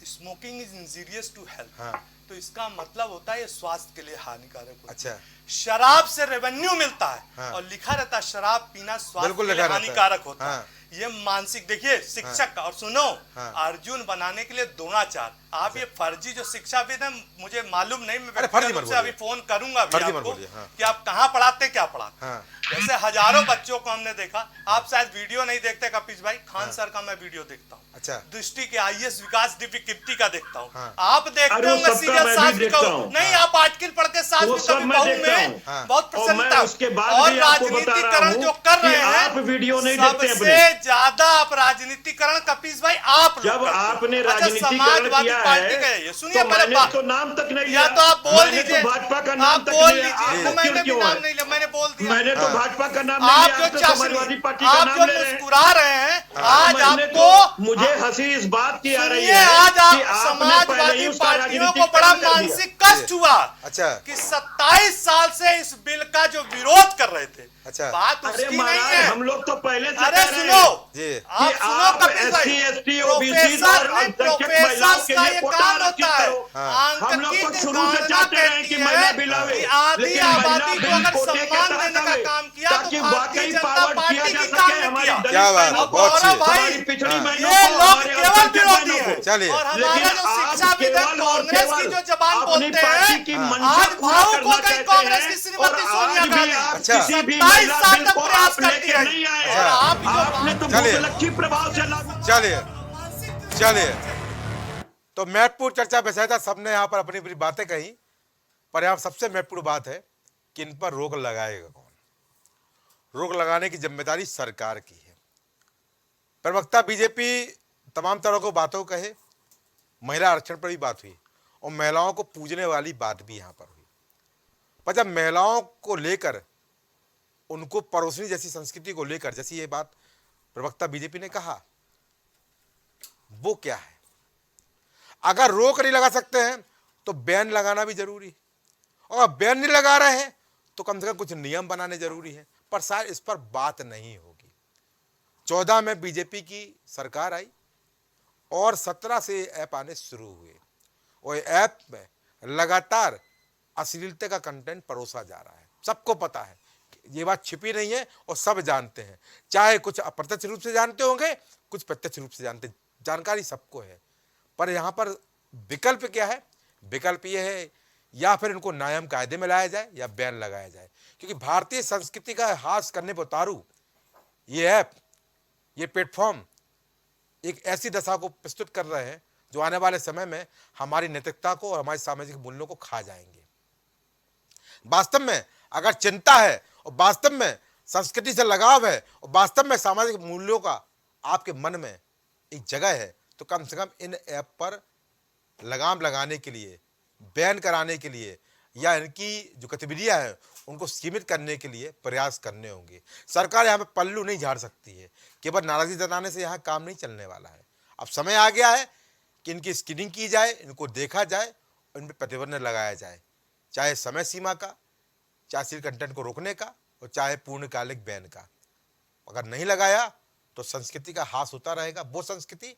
smoking is injurious to health. हाँ। तो इसका मतलब होता है ये स्वास्थ्य के लिए हानिकारक होता है। अच्छा। शराब से रेवेन्यू मिलता है। हाँ। और लिखा रहता है शराब पीना स्वास्थ्य के लिए लिखा रहता है। हानिकारक होता हाँ। है। ये मानसिक, देखिए शिक्षक का। और सुनो, हाँ। अर्जुन बनाने के लिए द्रोणाचार्य। आप ये फर्जी जो शिक्षाविद है, मुझे मालूम नहीं, मैं अरे फर्जी मत से अभी फोन करूंगा अभी फर्जी मत आपको बोलिए। हाँ। कि आप कहाँ पढ़ाते हैं, क्या पढ़ाते हैं। हाँ। जैसे हजारों बच्चों को हमने देखा। आप शायद वीडियो नहीं देखते कपिश भाई, खान सर का मैं वीडियो देखता हूँ। अच्छा। दृष्टि के आईएएस विकास दिव्य कीर्ति का देखता हूँ। हाँ। आप देखते अरे वो होंगे सबका सीरियल मैं सास भी भी देखता कहूँ हूँ। नहीं, आप आर्टिकल पढ़ के सास वो भी सब कभी मैं बहू देखता में हूँ। हाँ। बहुत और मैं प्रसन्नता। उसके बाद और भी आपको बता रहा राजनीतिकरण हूँ जो कर कि रहे हैं, आप वीडियो नहीं देखते सबसे अपने। ज्यादा आप राजनीतिकरण कपिश भाई आप लोग जब करते हैं। आपने अच्छा, राजनीतिकरण समाजवादी किया पार्टी है, का ये सुनिए, तो पहले मैंने तो नाम तक नहीं लिया। या तो आप बोल मैंने लीजिए, तो भाजपा का आप नाम तक बोल नहीं लिया। लीजिए। आप मैंने भी क्यों नाम है? नहीं लिया, मैंने बोल दिया। मैंने तो हाँ। भाजपा का नाम नहीं आप लिया। जो आप तो समाजवादी पार्टी का आप नाम जो ले रहे हैं। मुस्कुरा रहे हैं, आज मैंने आपको तो मुझे हंसी इस बात की आ रही सुनिए, है आज कि आप आपने पहले ही समाजवादी उसका पार्टियों को राजनीतिक बड़ा कर दिया। मानसिक कष्ट हुआ अच्छा। कि 27 साल से इस बिल का जो विरोध कर रहे थे। अच्छा। बात अरे उसकी नहीं महाराज, है। हम लोग तो पहले से अरे कह रहे सुनो, हैं जी। आप कि सुनो आप कपिल भाई, SC, ST, OBC और अल्पसंख्यक महिलाओं के का लिए ये कोटा काम आरक्षित होता है। करो। हाँ। हम लोग तो अंक की शुरू से गणना चाहते रहे कहती कि है महिला बिल आवे, कि आधी लेकिन महिला आबादी को बिल अगर कोटे के सम्मान तहत देने का आवे, काम किया तो ताकि भारतीय वाकई जनता पावर पार्टी किया जा की काम सके ने हमारी किया। दलित क्या बात, बहनों को, बहुत अच्छी। हमारी पिछड़ी हाँ। बहनों ये को, लोग हमारे केवल अल्पसंख्यक विरोधी बहनों हैं। को। चलिए। और हमारा जो आप शिक्षाविद है, केवल और कांग्रेस की केवल जो जबान अपनी बोलते पार्टी हैं, की हाँ। मंशा आज पूरा भावुक करना हो गई चाहते कांग्रेस हैं। की श्रीमती और सोनिया आज भी गांधी। आप अच्छा। किसी भी 27 महिला साल बिल तक को प्रयास आप करती लेके है। नहीं आए। और आप जो आपने तो चलिए। भूतलक्षी प्रभाव से लागू। चलिए। चलिए। तो महत्वपूर्ण चर्चा विषय था, सबने यहाँ पर अपनी अपनी बातें कही, पर यहाँ सबसे महत्वपूर्ण बात है कि इन पर रोक लगाएगा कौन। रोक लगाने की जिम्मेदारी सरकार की है। प्रवक्ता बीजेपी तमाम तरह को बातों कहे, महिला आरक्षण पर भी बात हुई और महिलाओं को पूजने वाली बात भी यहाँ पर हुई। पर जब महिलाओं को लेकर, उनको परोसनी जैसी संस्कृति को लेकर जैसी ये बात प्रवक्ता बीजेपी ने कहा, वो क्या है? अगर रोक नहीं लगा सकते हैं तो बैन लगाना भी जरूरी है, और अगर बैन नहीं लगा रहे हैं तो कम से कम कुछ नियम बनाने जरूरी है। पर शायद इस पर बात नहीं होगी। 14 में बीजेपी की सरकार आई और 17 से ऐप आने शुरू हुए, और ऐप में लगातार अश्लीलता का कंटेंट परोसा जा रहा है। सबको पता है, ये बात छिपी नहीं है और सब जानते हैं। चाहे कुछ अप्रत्यक्ष रूप से जानते होंगे, कुछ प्रत्यक्ष रूप से जानते, जानकारी सबको है। पर यहाँ पर विकल्प क्या है? विकल्प ये है, या फिर इनको न्यायिक कायदे में लाया जाए या बैन लगाया जाए, क्योंकि भारतीय संस्कृति का हास करने पर उतारू ये ऐप, ये प्लेटफॉर्म एक ऐसी दशा को प्रस्तुत कर रहे हैं जो आने वाले समय में हमारी नैतिकता को और हमारे सामाजिक मूल्यों को खा जाएंगे। वास्तव में अगर चिंता है और वास्तव में संस्कृति से लगाव है और वास्तव में सामाजिक मूल्यों का आपके मन में एक जगह है, तो कम से कम इन ऐप पर लगाम लगाने के लिए, बैन कराने के लिए, या इनकी जो गतिविधियां हैं उनको सीमित करने के लिए प्रयास करने होंगे। सरकार यहाँ पे पल्लू नहीं झाड़ सकती है। केवल नाराजगी जताने से यहाँ काम नहीं चलने वाला है। अब समय आ गया है कि इनकी स्क्रीनिंग की जाए, इनको देखा जाए और इन पर प्रतिबंध लगाया जाए, चाहे समय सीमा का, चाहे अश्लील कंटेंट को रोकने का, और चाहे पूर्णकालिक बैन का। अगर नहीं लगाया तो संस्कृति का हास होता रहेगा। वो संस्कृति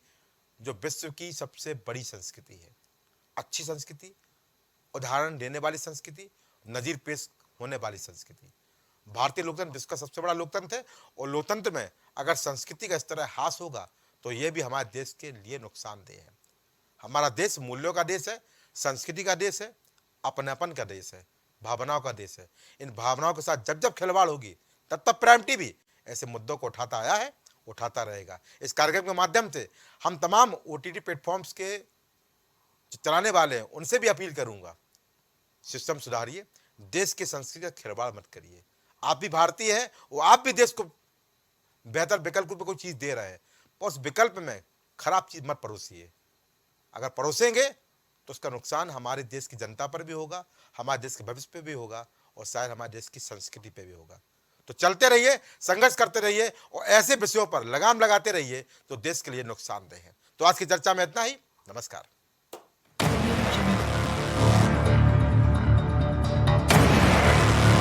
जो विश्व की सबसे बड़ी संस्कृति है, अच्छी संस्कृति, उदाहरण देने वाली संस्कृति, नजीर पेश होने वाली संस्कृति। भारतीय लोकतंत्र विश्व का सबसे बड़ा लोकतंत्र है, और लोकतंत्र में अगर संस्कृति का इस तरह हास होगा तो यह भी हमारे देश के लिए नुकसानदेह है। हमारा देश मूल्यों का देश है, संस्कृति का देश है, अपनापन का देश है, भावनाओं का देश है। इन भावनाओं के साथ जब जब खिलवाड़ होगी तब तब प्राइम टीवी ऐसे मुद्दों को उठाता आया है, उठाता रहेगा। इस कार्यक्रम के माध्यम से हम तमाम OTT प्लेटफॉर्म्स के चलाने वाले हैं उनसे भी अपील करूंगा, सिस्टम सुधारिए, देश की संस्कृति का खिलवाड़ मत करिए। आप भी भारतीय हैं, वो आप भी देश को बेहतर विकल्प पे कोई चीज़ दे रहे हैं, पर उस विकल्प में खराब चीज़ मत परोसिए। अगर परोसेंगे तो उसका नुकसान हमारे देश की जनता पर भी होगा, हमारे देश के भविष्य पे भी होगा और शायद हमारे देश की संस्कृति पे भी होगा। तो चलते रहिए, संघर्ष करते रहिए और ऐसे विषयों पर लगाम लगाते रहिए तो देश के लिए नुकसानदेह है। तो आज की चर्चा में इतना ही। नमस्कार।